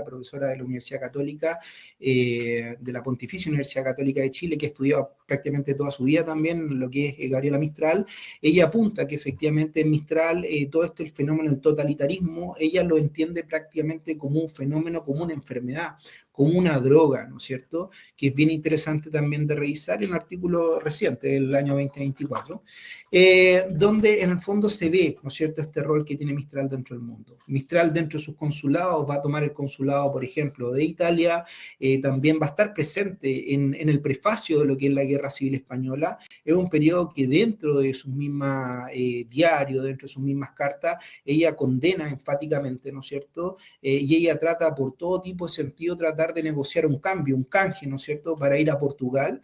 profesora de la Universidad Católica, de la Pontificia Universidad Católica de Chile, que ha estudiado prácticamente toda su vida también lo que es Gabriela Mistral. Ella apunta que efectivamente en Mistral todo el fenómeno del totalitarismo, ella lo entiende prácticamente como un fenómeno, como una enfermedad, como una droga, ¿no es cierto?, que es bien interesante también de revisar en un artículo reciente del año 2024, donde en el fondo se ve, ¿no es cierto?, este rol que tiene Mistral dentro del mundo. Mistral dentro de sus consulados va a tomar el consulado, por ejemplo, de Italia, también va a estar presente en el prefacio de lo que es la Guerra Civil Española. Es un periodo que dentro de sus mismas diarios, dentro de sus mismas cartas, ella condena enfáticamente, ¿no es cierto?, y ella trata por todo tipo de sentido tratar de negociar un cambio, un canje, ¿no es cierto?, para ir a Portugal,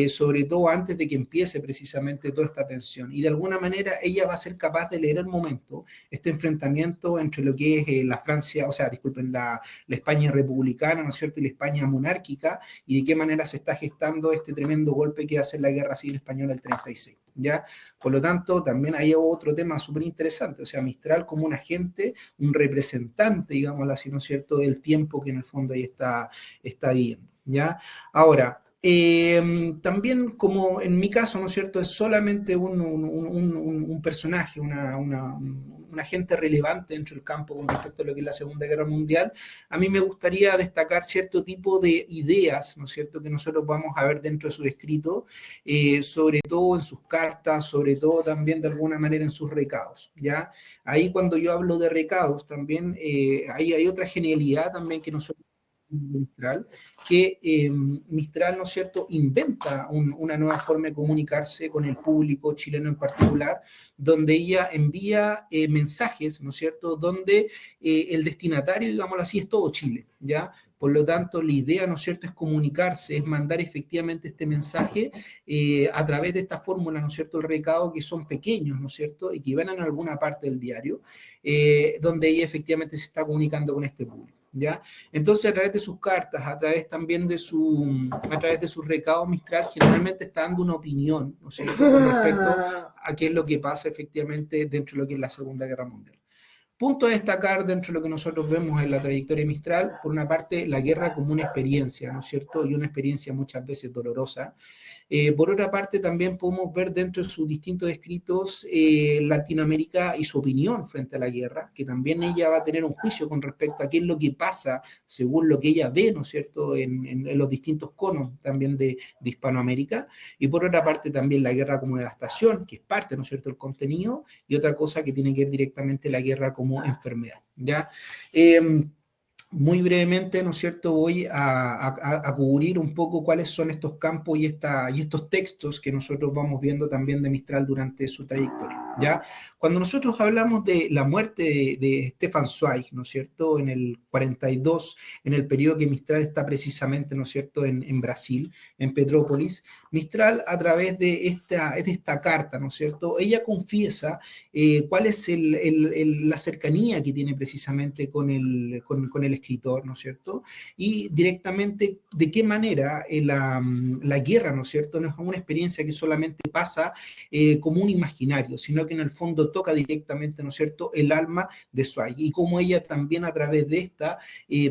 sobre todo antes de que empiece precisamente toda esta tensión. Y de alguna manera ella va a ser capaz de leer el momento, este enfrentamiento entre lo que es la Francia, o sea, disculpen, la España republicana, ¿no es cierto?, y la España monárquica, y de qué manera se está gestando este tremendo golpe que va a ser la Guerra Civil Española del 36, ¿ya? Por lo tanto, también hay otro tema súper interesante, o sea, Mistral como un agente, un representante, digamos así, ¿no es cierto?, del tiempo que en el fondo ahí está viviendo, ¿ya? Ahora, También, como en mi caso, ¿no es cierto?, es solamente un personaje, un agente relevante dentro del campo con respecto a lo que es la Segunda Guerra Mundial. A mí me gustaría destacar cierto tipo de ideas, ¿no es cierto?, que nosotros vamos a ver dentro de sus escritos, sobre todo en sus cartas, sobre todo también de alguna manera en sus recados, ¿ya? Ahí cuando yo hablo de recados también, hay otra genialidad también que nosotros Mistral, que Mistral, ¿no es cierto?, inventa una nueva forma de comunicarse con el público chileno en particular, donde ella envía mensajes, ¿no es cierto?, donde el destinatario, digámoslo así, es todo Chile, ¿ya? Por lo tanto, la idea, ¿no es cierto?, es comunicarse, es mandar efectivamente este mensaje a través de esta fórmula, ¿no es cierto?, el recado, que son pequeños, ¿no es cierto?, y que van en alguna parte del diario, donde ella efectivamente se está comunicando con este público, ¿ya? Entonces, a través de sus cartas, a través también a través de sus recados, Mistral generalmente está dando una opinión, ¿no es cierto?, con respecto a qué es lo que pasa efectivamente dentro de lo que es la Segunda Guerra Mundial. Punto a destacar dentro de lo que nosotros vemos en la trayectoria de Mistral, por una parte, la guerra como una experiencia, ¿no es cierto?, y una experiencia muchas veces dolorosa. Por otra parte, también podemos ver dentro de sus distintos escritos Latinoamérica y su opinión frente a la guerra, que también ella va a tener un juicio con respecto a qué es lo que pasa según lo que ella ve, ¿no es cierto?, en los distintos conos también de Hispanoamérica. Y por otra parte, también la guerra como devastación, que es parte, ¿no es cierto?, del contenido, y otra cosa que tiene que ver directamente la guerra como enfermedad, ¿ya? Muy brevemente, ¿no es cierto?, voy a cubrir un poco cuáles son estos campos y estos textos que nosotros vamos viendo también de Mistral durante su trayectoria, ¿ya? Cuando nosotros hablamos de la muerte de Stefan Zweig, ¿no es cierto?, en el 42, en el periodo que Mistral está precisamente, ¿no es cierto?, en Brasil, en Petrópolis, Mistral, a través de esta carta, ¿no es cierto?, ella confiesa cuál es la cercanía que tiene precisamente con el escritor, ¿no es cierto? Y directamente de qué manera la guerra, ¿no es cierto?, no es una experiencia que solamente pasa como un imaginario, sino que en el fondo toca directamente, ¿no es cierto?, el alma de Zweig, y cómo ella también a través de esta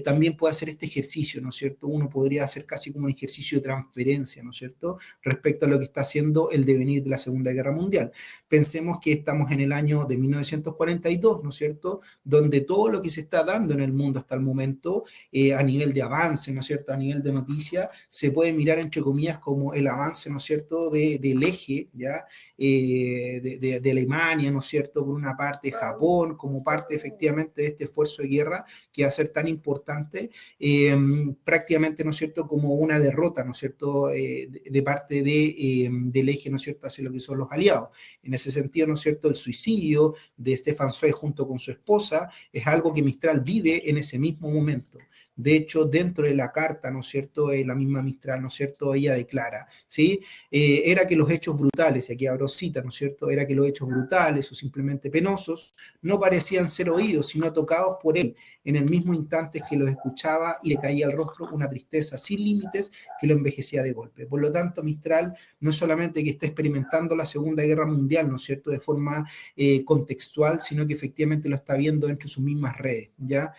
también puede hacer este ejercicio, ¿no es cierto? Uno podría hacer casi como un ejercicio de transferencia, ¿no es cierto?, respecto a lo que está haciendo el devenir de la Segunda Guerra Mundial. Pensemos que estamos en el año de 1942, ¿no es cierto?, donde todo lo que se está dando en el mundo hasta el momento, a nivel de avance, ¿no es cierto?, a nivel de noticia, se puede mirar entre comillas como el avance, ¿no es cierto?, del eje, ¿ya?, de Alemania, ¿no es cierto?, por una parte Japón, como parte efectivamente de este esfuerzo de guerra que va a ser tan importante, prácticamente, ¿no es cierto?, como una derrota, ¿no es cierto?, de parte del eje, ¿no es cierto?, hacia lo que son los aliados. En ese sentido, ¿no es cierto?, el suicidio de Stefan Zweig junto con su esposa es algo que Mistral vive en ese mismo momento. De hecho, dentro de la carta, ¿no es cierto?, la misma Mistral, ¿no es cierto?, ella declara, ¿sí?, era que los hechos brutales, y aquí abro cita, ¿no es cierto?, era que los hechos brutales o simplemente penosos no parecían ser oídos, sino tocados por él, en el mismo instante que los escuchaba y le caía al rostro una tristeza sin límites que lo envejecía de golpe. Por lo tanto, Mistral no es solamente que está experimentando la Segunda Guerra Mundial, ¿no es cierto?, de forma contextual, sino que efectivamente lo está viendo dentro de sus mismas redes, ¿ya?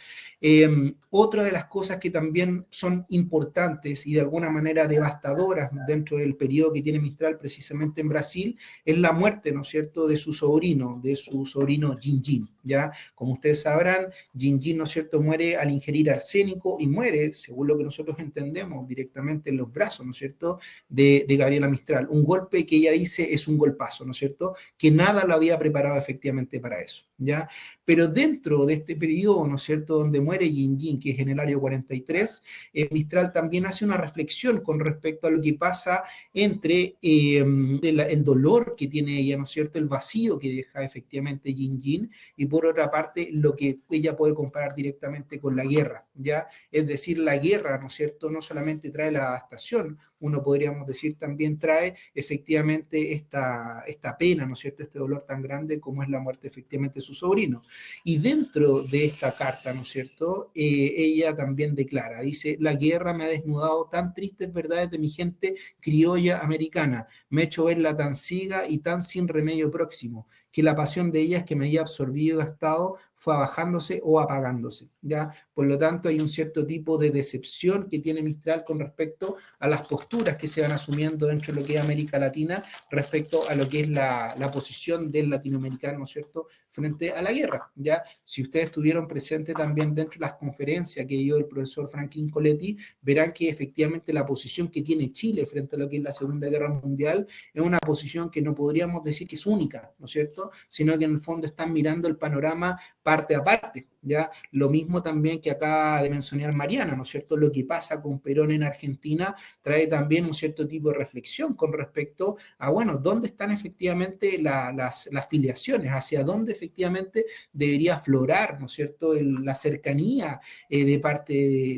Otra de las cosas que también son importantes y de alguna manera devastadoras dentro del periodo que tiene Mistral precisamente en Brasil es la muerte, ¿no es cierto?, de su sobrino Gin, ¿ya? Como ustedes sabrán, Gin, ¿no es cierto?, muere al ingerir arsénico y muere, según lo que nosotros entendemos, directamente en los brazos, ¿no es cierto?, de Gabriela Mistral. Un golpe que ella dice es un golpazo, ¿no es cierto?, que nada lo había preparado efectivamente para eso, ¿ya? Pero dentro de este periodo, ¿no es cierto?, donde muere Gin, que es en el año 43, Mistral también hace una reflexión con respecto a lo que pasa entre el dolor que tiene ella, ¿no es cierto?, el vacío que deja efectivamente Gin, y por otra parte, lo que ella puede comparar directamente con la guerra, ¿ya? Es decir, la guerra, ¿no es cierto?, no solamente trae la devastación, uno podríamos decir también trae efectivamente esta pena, ¿no es cierto?, este dolor tan grande como es la muerte efectivamente de su sobrino. Y dentro de esta carta, ¿no es cierto?, ella también declara, dice, la guerra me ha desnudado tan tristes verdades de mi gente criolla americana, me ha hecho verla tan ciega y tan sin remedio próximo, que la pasión de ellas que me había absorbido y gastado fue bajándose o apagándose, ¿ya? Por lo tanto, hay un cierto tipo de decepción que tiene Mistral con respecto a las posturas que se van asumiendo dentro de lo que es América Latina respecto a lo que es la posición del latinoamericano, ¿no es cierto?, frente a la guerra, ¿ya? Si ustedes estuvieron presentes también dentro de las conferencias que dio el profesor Franklin Coletti, verán que efectivamente la posición que tiene Chile frente a lo que es la Segunda Guerra Mundial es una posición que no podríamos decir que es única, ¿no es cierto?, sino que en el fondo están mirando el panorama parte a parte, ¿ya? Lo mismo también que acaba de mencionar Mariana, ¿no es cierto?, lo que pasa con Perón en Argentina trae también un cierto tipo de reflexión con respecto a, bueno, dónde están efectivamente las filiaciones, hacia dónde efectivamente debería aflorar, ¿no es cierto?, la cercanía de parte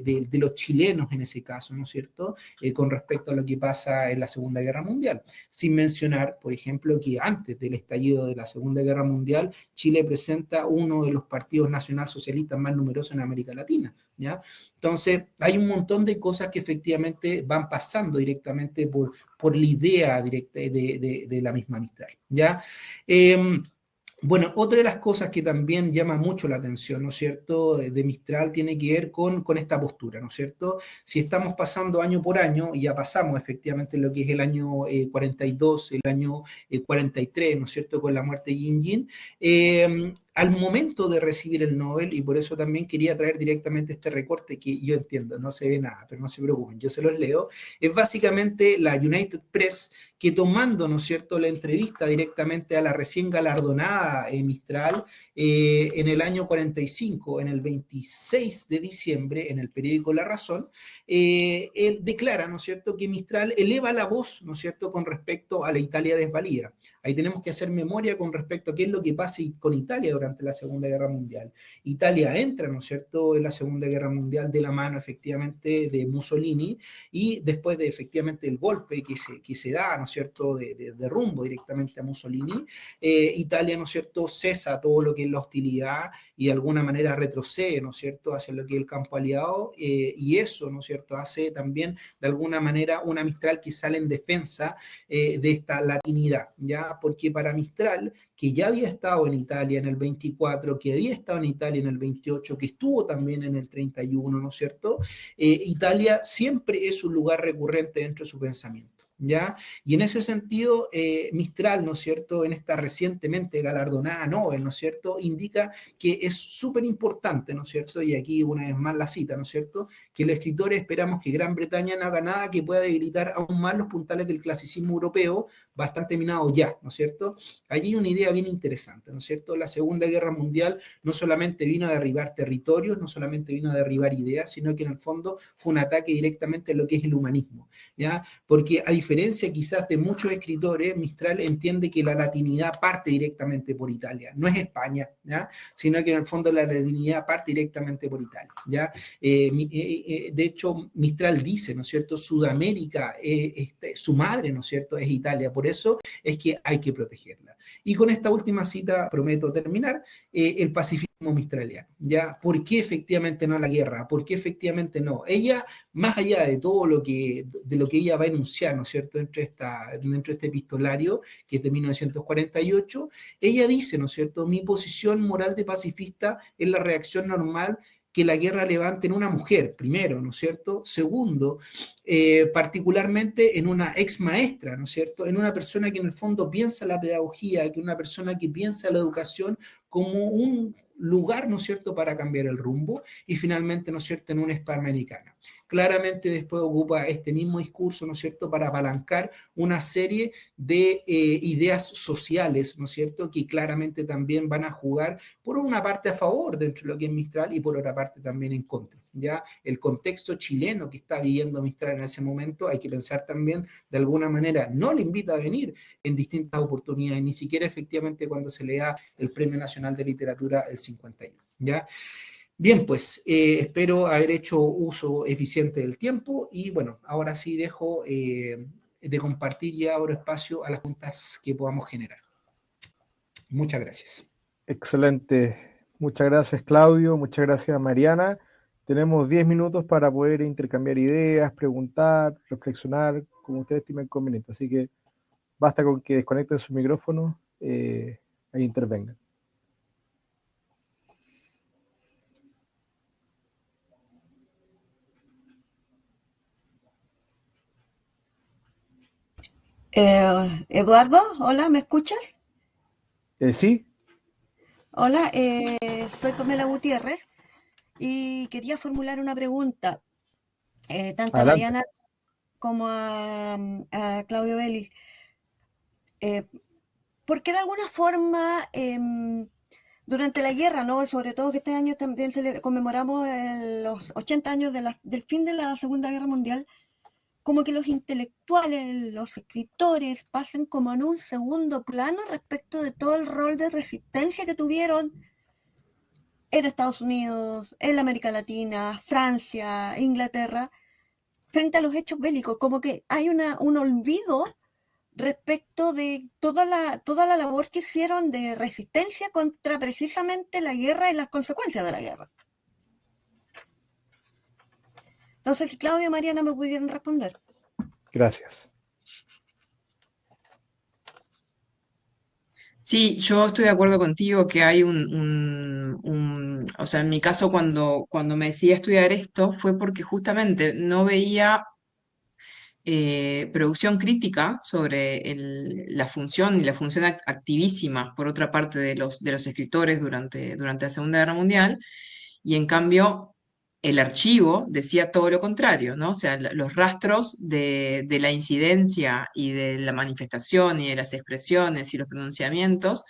de los chilenos en ese caso, ¿no es cierto?, con respecto a lo que pasa en la Segunda Guerra Mundial. Sin mencionar, por ejemplo, que antes del estallido de la Segunda Guerra Mundial, Chile presenta uno de los partidos nacionalsocialistas más numerosos en América Latina, ¿ya? Entonces, hay un montón de cosas que efectivamente van pasando directamente por la idea directa de la misma Mistral, ¿ya? Bueno, otra de las cosas que también llama mucho la atención, ¿no es cierto?, de Mistral tiene que ver con esta postura, ¿no es cierto? Si estamos pasando año por año, y ya pasamos efectivamente lo que es el año 42, el año 43, ¿no es cierto?, con la muerte de Yin Yin, al momento de recibir el Nobel, y por eso también quería traer directamente este recorte que yo entiendo, no se ve nada, pero no se preocupen, yo se los leo, es básicamente la United Press que tomando, ¿no es cierto?, la entrevista directamente a la recién galardonada Mistral en el año 45, en el 26 de diciembre, en el periódico La Razón, él declara, ¿no es cierto?, que Mistral eleva la voz, ¿no es cierto?, con respecto a la Italia desvalida. Ahí tenemos que hacer memoria con respecto a qué es lo que pasa con Italia durante la Segunda Guerra Mundial. Italia entra, ¿no es cierto?, en la Segunda Guerra Mundial de la mano efectivamente de Mussolini y después de efectivamente el golpe que se da, ¿no es cierto?, de rumbo directamente a Mussolini, Italia, ¿no es cierto?, cesa todo lo que es la hostilidad y de alguna manera retrocede, ¿no es cierto?, hacia lo que es el campo aliado y eso, ¿no es cierto?, hace también de alguna manera una Mistral que sale en defensa de esta latinidad, ¿ya? Porque para Mistral, que ya había estado en Italia en el 24, que había estado en Italia en el 28, que estuvo también en el 31, ¿no es cierto?, Italia siempre es un lugar recurrente dentro de su pensamiento, ¿ya? Y en ese sentido, Mistral, ¿no es cierto?, en esta recientemente galardonada Nobel, ¿no es cierto?, indica que es súper importante, ¿no es cierto?, y aquí una vez más la cita, ¿no es cierto?, que los escritores esperamos que Gran Bretaña no haga nada que pueda debilitar aún más los puntales del clasicismo europeo, bastante minado ya, ¿no es cierto? Allí hay una idea bien interesante, ¿no es cierto? La Segunda Guerra Mundial no solamente vino a derribar territorios, no solamente vino a derribar ideas, sino que en el fondo fue un ataque directamente a lo que es el humanismo, ¿ya? Porque a diferencia quizás de muchos escritores, Mistral entiende que la latinidad parte directamente por Italia, no es España, ¿ya?, sino que en el fondo la latinidad parte directamente por Italia, ¿ya? De hecho, Mistral dice, ¿no es cierto?, Sudamérica, su madre, ¿no es cierto?, es Italia, por eso es que hay que protegerla. Y con esta última cita prometo terminar, el pacifismo mistraliano, ¿ya? ¿Por qué efectivamente no la guerra? ¿Por qué efectivamente no? Ella, más allá de todo lo que ella va a enunciar, ¿no es cierto?, dentro de este epistolario, que es de 1948, ella dice, ¿no es cierto?, mi posición moral de pacifista es la reacción normal que la guerra levante en una mujer, primero, ¿no es cierto? Segundo, particularmente en una ex maestra, ¿no es cierto?, en una persona que en el fondo piensa la pedagogía, que una persona que piensa la educación como un lugar, ¿no es cierto?, para cambiar el rumbo, y finalmente, ¿no es cierto?, en una hispanoamericana. Claramente después ocupa este mismo discurso, ¿no es cierto?, para apalancar una serie de ideas sociales, ¿no es cierto?, que claramente también van a jugar por una parte a favor dentro de lo que es Mistral y por otra parte también en contra, ¿ya? El contexto chileno que está viviendo Mistral en ese momento, hay que pensar también, de alguna manera, no le invita a venir en distintas oportunidades, ni siquiera efectivamente cuando se le da el Premio Nacional de Literatura el 51, ¿ya? Bien, pues espero haber hecho uso eficiente del tiempo y bueno, ahora sí dejo de compartir y abro espacio a las preguntas que podamos generar. Muchas gracias. Excelente. Muchas gracias, Claudio. Muchas gracias, Mariana. Tenemos 10 minutos para poder intercambiar ideas, preguntar, reflexionar, como ustedes estimen conveniente. Así que basta con que desconecten su micrófono e intervengan. Eduardo, hola, ¿me escuchas? Sí, Hola, soy Pamela Gutiérrez y quería formular una pregunta, tanto a adelante. Mariana como a Claudio Vélez. Eh, porque de alguna forma, durante la guerra, ¿no? Sobre todo que este año también conmemoramos los 80 años del fin de la Segunda Guerra Mundial, como que los intelectuales, los escritores pasan como en un segundo plano respecto de todo el rol de resistencia que tuvieron en Estados Unidos, en la América Latina, Francia, Inglaterra, frente a los hechos bélicos, como que hay un olvido respecto de toda la labor que hicieron de resistencia contra precisamente la guerra y las consecuencias de la guerra. Entonces, si Claudio y Mariana me pudieran responder. Gracias. Sí, yo estoy de acuerdo contigo que hay o sea, en mi caso cuando me decidí a estudiar esto fue porque justamente no veía producción crítica sobre la función y la función activísima, por otra parte, de los escritores durante la Segunda Guerra Mundial, y en cambio el archivo decía todo lo contrario, ¿no? O sea, los rastros de la incidencia y de la manifestación y de las expresiones y los pronunciamientos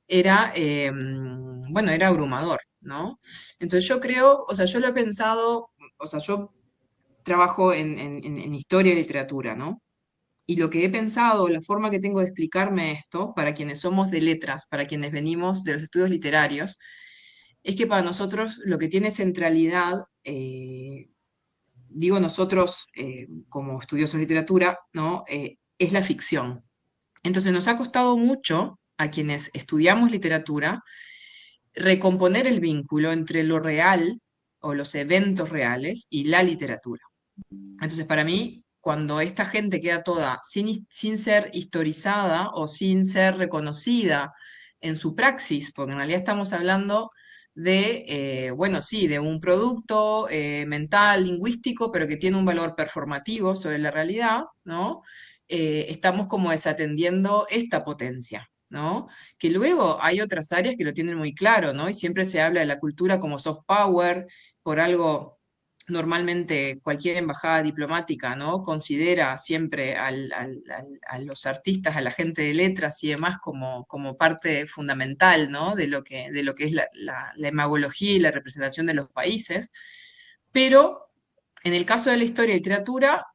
bueno, era abrumador, ¿no? Entonces yo creo, o sea, yo lo he pensado, o sea, yo trabajo en historia y literatura, ¿no? Y lo que he pensado, la forma que tengo de explicarme esto, para quienes somos de letras, para quienes venimos de los estudios literarios, es que para nosotros lo que tiene centralidad, digo nosotros como estudiosos de literatura, ¿no? Es la ficción. Entonces nos ha costado mucho a quienes estudiamos literatura recomponer el vínculo entre lo real o los eventos reales y la literatura. Entonces, para mí, cuando esta gente queda toda sin ser historizada o sin ser reconocida en su praxis, porque en realidad estamos hablando de, bueno, sí, de un producto mental, lingüístico, pero que tiene un valor performativo sobre la realidad, ¿no? Estamos como desatendiendo esta potencia, ¿no? Que luego hay otras áreas que lo tienen muy claro, ¿no? Y siempre se habla de la cultura como soft power, por algo normalmente cualquier embajada diplomática, ¿no? Considera siempre a los artistas, a la gente de letras y demás como parte fundamental, ¿no? De lo que es la imagología y la representación de los países. Pero en el caso de la historia y literatura,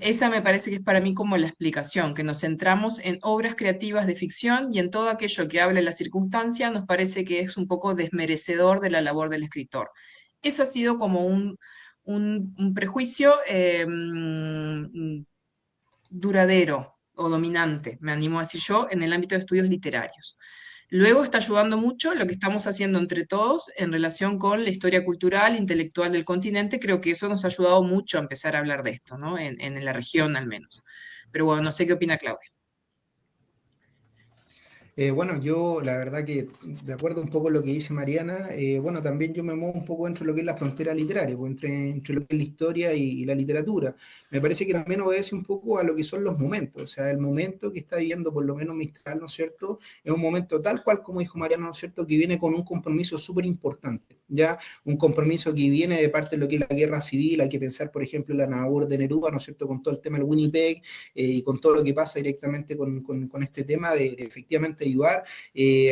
esa me parece que es para mí como la explicación, que nos centramos en obras creativas de ficción y en todo aquello que habla de la circunstancia nos parece que es un poco desmerecedor de la labor del escritor. Eso ha sido como un prejuicio duradero o dominante, me animo a decir yo, en el ámbito de estudios literarios. Luego está ayudando mucho lo que estamos haciendo entre todos en relación con la historia cultural, intelectual del continente. Creo que eso nos ha ayudado mucho a empezar a hablar de esto, ¿no? En la región al menos. Pero bueno, no sé qué opina Claudia. Bueno, yo la verdad que de acuerdo un poco a lo que dice Mariana, bueno, también yo me muevo un poco entre lo que es la frontera literaria, pues entre lo que es la historia y la literatura. Me parece que también obedece un poco a lo que son los momentos, o sea, el momento que está viviendo por lo menos Mistral, ¿no es cierto? Es un momento tal cual como dijo Mariana, ¿no es cierto?, que viene con un compromiso súper importante, ¿ya? Un compromiso que viene de parte de lo que es la guerra civil, hay que pensar, por ejemplo, en la labor de Neruda, ¿no es cierto?, con todo el tema del Winnipeg y con todo lo que pasa directamente con este tema de efectivamente ayudar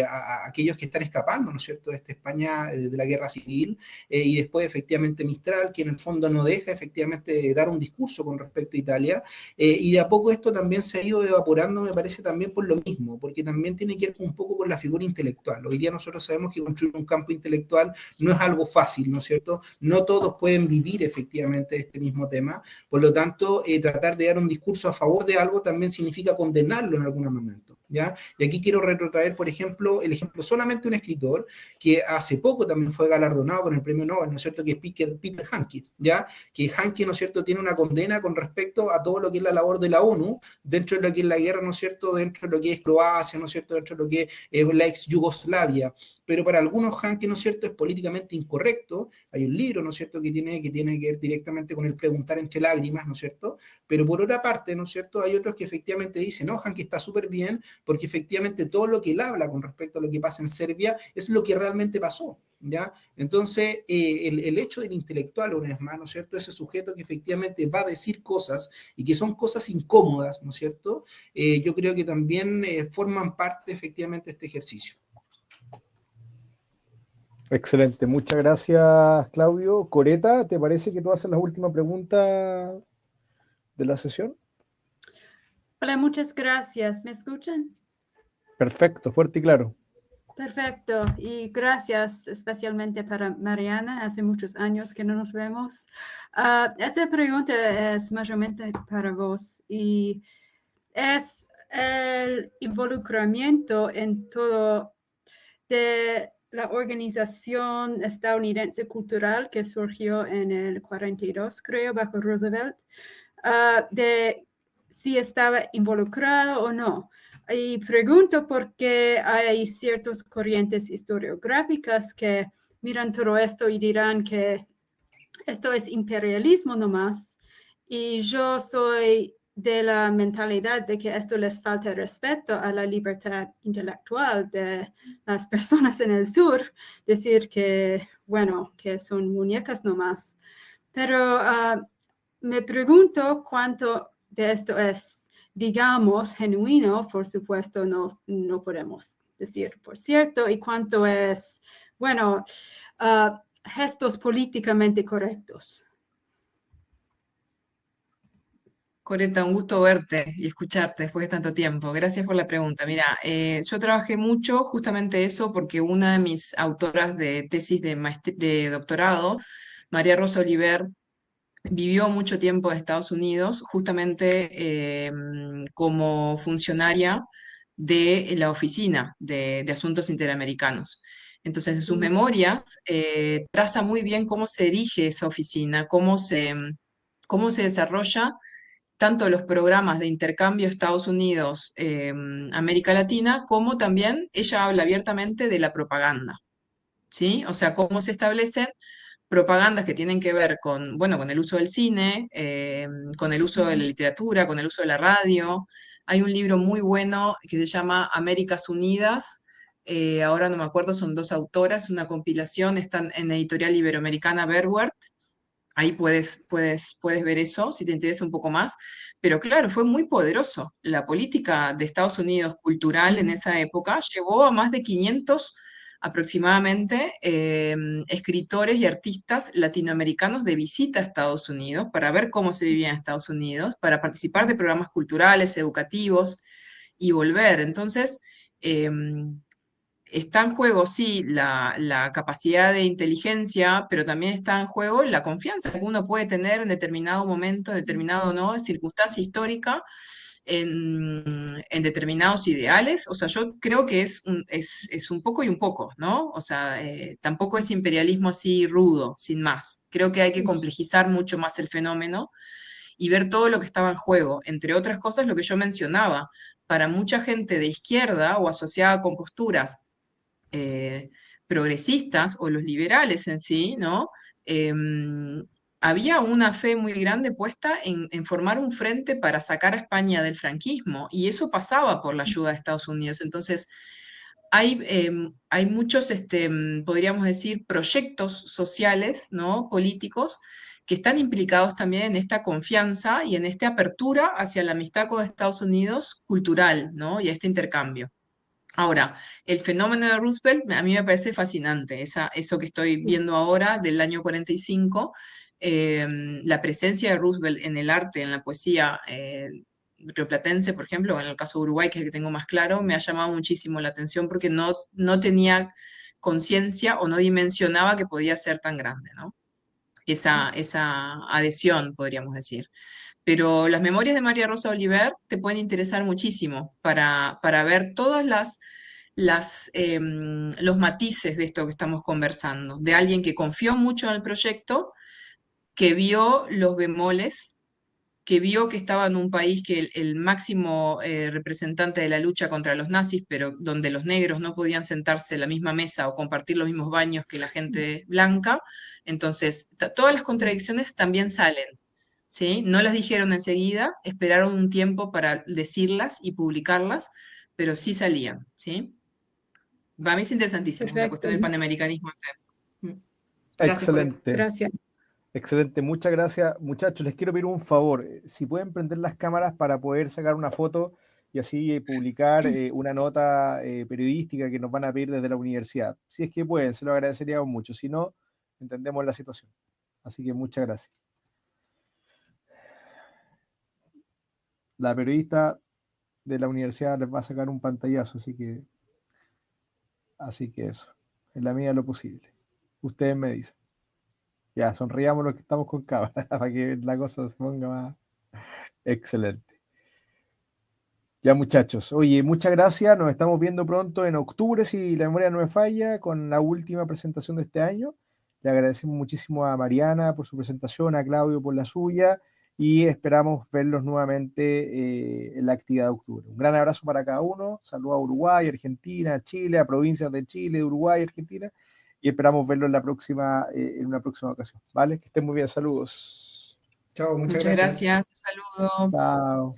a aquellos que están escapando, ¿no es cierto?, de esta España de la guerra civil, y después efectivamente Mistral, que en el fondo no deja efectivamente dar un discurso con respecto a Italia, y de a poco esto también se ha ido evaporando, me parece también por lo mismo, porque también tiene que ver un poco con la figura intelectual. Hoy día nosotros sabemos que construir un campo intelectual no es algo fácil, ¿no es cierto? No todos pueden vivir efectivamente este mismo tema, por lo tanto, tratar de dar un discurso a favor de algo también significa condenarlo en algún momento, ¿ya? Y aquí quiero quiero retrotraer, por ejemplo, el ejemplo solamente de un escritor que hace poco también fue galardonado con el premio Nobel, ¿no es cierto?, que es Peter Hanke, ¿ya? Que Hanke, ¿no es cierto?, tiene una condena con respecto a todo lo que es la labor de la ONU, dentro de lo que es la guerra, ¿no es cierto?, dentro de lo que es Croacia, ¿no es cierto?, dentro de lo que es la ex Yugoslavia, pero para algunos Hanke, ¿no es cierto?, es políticamente incorrecto. Hay un libro, ¿no es cierto?, que tiene que ver directamente con el preguntar entre lágrimas, ¿no es cierto?, pero por otra parte, ¿no es cierto?, hay otros que efectivamente dicen, no, Hanke está súper bien, porque efectivamente todo lo que él habla con respecto a lo que pasa en Serbia es lo que realmente pasó, ¿ya? Entonces, el hecho del intelectual, una vez más, ¿no es cierto?, ese sujeto que efectivamente va a decir cosas y que son cosas incómodas, ¿no es cierto?, yo creo que también forman parte efectivamente de este ejercicio. Excelente, muchas gracias, Claudio. Coreta, ¿te parece que tú haces la última pregunta de la sesión? Hola, muchas gracias. ¿Me escuchan? Perfecto, fuerte y claro. Perfecto. Y gracias especialmente para Mariana. Hace muchos años que no nos vemos. Esta pregunta es mayormente para vos y es el involucramiento en todo de la organización estadounidense cultural que surgió en el 42, creo, bajo Roosevelt, de si estaba involucrado o no. Y pregunto porque hay ciertas corrientes historiográficas que miran todo esto y dirán que esto es imperialismo nomás. Y yo soy de la mentalidad de que esto les falta respeto a la libertad intelectual de las personas en el sur, decir que, bueno, que son muñecas nomás. Pero me pregunto cuánto de esto es, digamos, genuino, por supuesto, no podemos decir, por cierto, y cuánto es, bueno, gestos políticamente correctos. Coreta, un gusto verte y escucharte después de tanto tiempo. Gracias por la pregunta. Mira, yo trabajé mucho justamente eso porque una de mis autoras de tesis de doctorado, María Rosa Oliver, vivió mucho tiempo en Estados Unidos justamente como funcionaria de la Oficina de Asuntos Interamericanos. Entonces, en sus memorias traza muy bien cómo se erige esa oficina, cómo se desarrolla tanto los programas de intercambio Estados Unidos-América Latina, como también ella habla abiertamente de la propaganda, ¿sí? O sea, cómo se establecen propagandas que tienen que ver con, bueno, con el uso del cine, con el uso de la literatura, con el uso de la radio. Hay un libro muy bueno que se llama Américas Unidas. Ahora no me acuerdo, son dos autoras, una compilación, están en Editorial Iberoamericana Verwerth. Ahí puedes ver eso si te interesa un poco más. Pero claro, fue muy poderoso. La política de Estados Unidos cultural en esa época llevó a más de 500 aproximadamente escritores y artistas latinoamericanos de visita a Estados Unidos para ver cómo se vivía en Estados Unidos, para participar de programas culturales, educativos y volver. Entonces, está en juego, sí, la capacidad de inteligencia, pero también está en juego la confianza que uno puede tener en determinado momento, en determinado no, circunstancia histórica, en determinados ideales. O sea, yo creo que es un poco y un poco, ¿no? O sea, tampoco es imperialismo así rudo, sin más. Creo que hay que complejizar mucho más el fenómeno y ver todo lo que estaba en juego. Entre otras cosas, lo que yo mencionaba, para mucha gente de izquierda o asociada con posturas progresistas o los liberales en sí, ¿no? Había una fe muy grande puesta en formar un frente para sacar a España del franquismo, y eso pasaba por la ayuda de Estados Unidos. Entonces, hay muchos, podríamos decir, proyectos sociales, ¿no? Políticos, que están implicados también en esta confianza y en esta apertura hacia la amistad con Estados Unidos cultural, ¿no? Y a este intercambio. Ahora, el fenómeno de Roosevelt a mí me parece fascinante, eso que estoy viendo ahora del año 45, la presencia de Roosevelt en el arte, en la poesía rioplatense, por ejemplo, o en el caso de Uruguay, que es el que tengo más claro, me ha llamado muchísimo la atención porque no tenía conciencia o no dimensionaba que podía ser tan grande, ¿no? Esa adhesión, podríamos decir. Pero las memorias de María Rosa Oliver te pueden interesar muchísimo para ver todas los matices de esto que estamos conversando, de alguien que confió mucho en el proyecto, que vio los bemoles, que vio que estaba en un país que el máximo representante de la lucha contra los nazis, pero donde los negros no podían sentarse en la misma mesa o compartir los mismos baños que la gente blanca. Entonces, todas las contradicciones también salen, ¿sí? No las dijeron enseguida, esperaron un tiempo para decirlas y publicarlas, pero sí salían, ¿sí? Para mí es interesantísimo la cuestión del Perfecto. panamericanismo. Gracias por esto. Excelente. Gracias. Excelente, muchas gracias. Muchachos, les quiero pedir un favor. Si pueden prender las cámaras para poder sacar una foto y así publicar una nota periodística que nos van a pedir desde la universidad. Si es que pueden, se lo agradeceríamos mucho. Si no, entendemos la situación. Así que muchas gracias. La periodista de la universidad les va a sacar un pantallazo, así que eso. En la medida de lo posible. Ustedes me dicen. Ya, sonriamos los que estamos con cámara para que la cosa se ponga más excelente. Ya, muchachos. Oye, muchas gracias. Nos estamos viendo pronto en octubre, si la memoria no me falla, con la última presentación de este año. Le agradecemos muchísimo a Mariana por su presentación, a Claudio por la suya, y esperamos verlos nuevamente en la actividad de octubre. Un gran abrazo para cada uno. Saludos a Uruguay, Argentina, Chile, a provincias de Chile, de Uruguay, Argentina, y esperamos verlo en una próxima ocasión. ¿Vale? Que estén muy bien. Saludos. Chao, muchas Muchas gracias. gracias. Un saludo. Chao.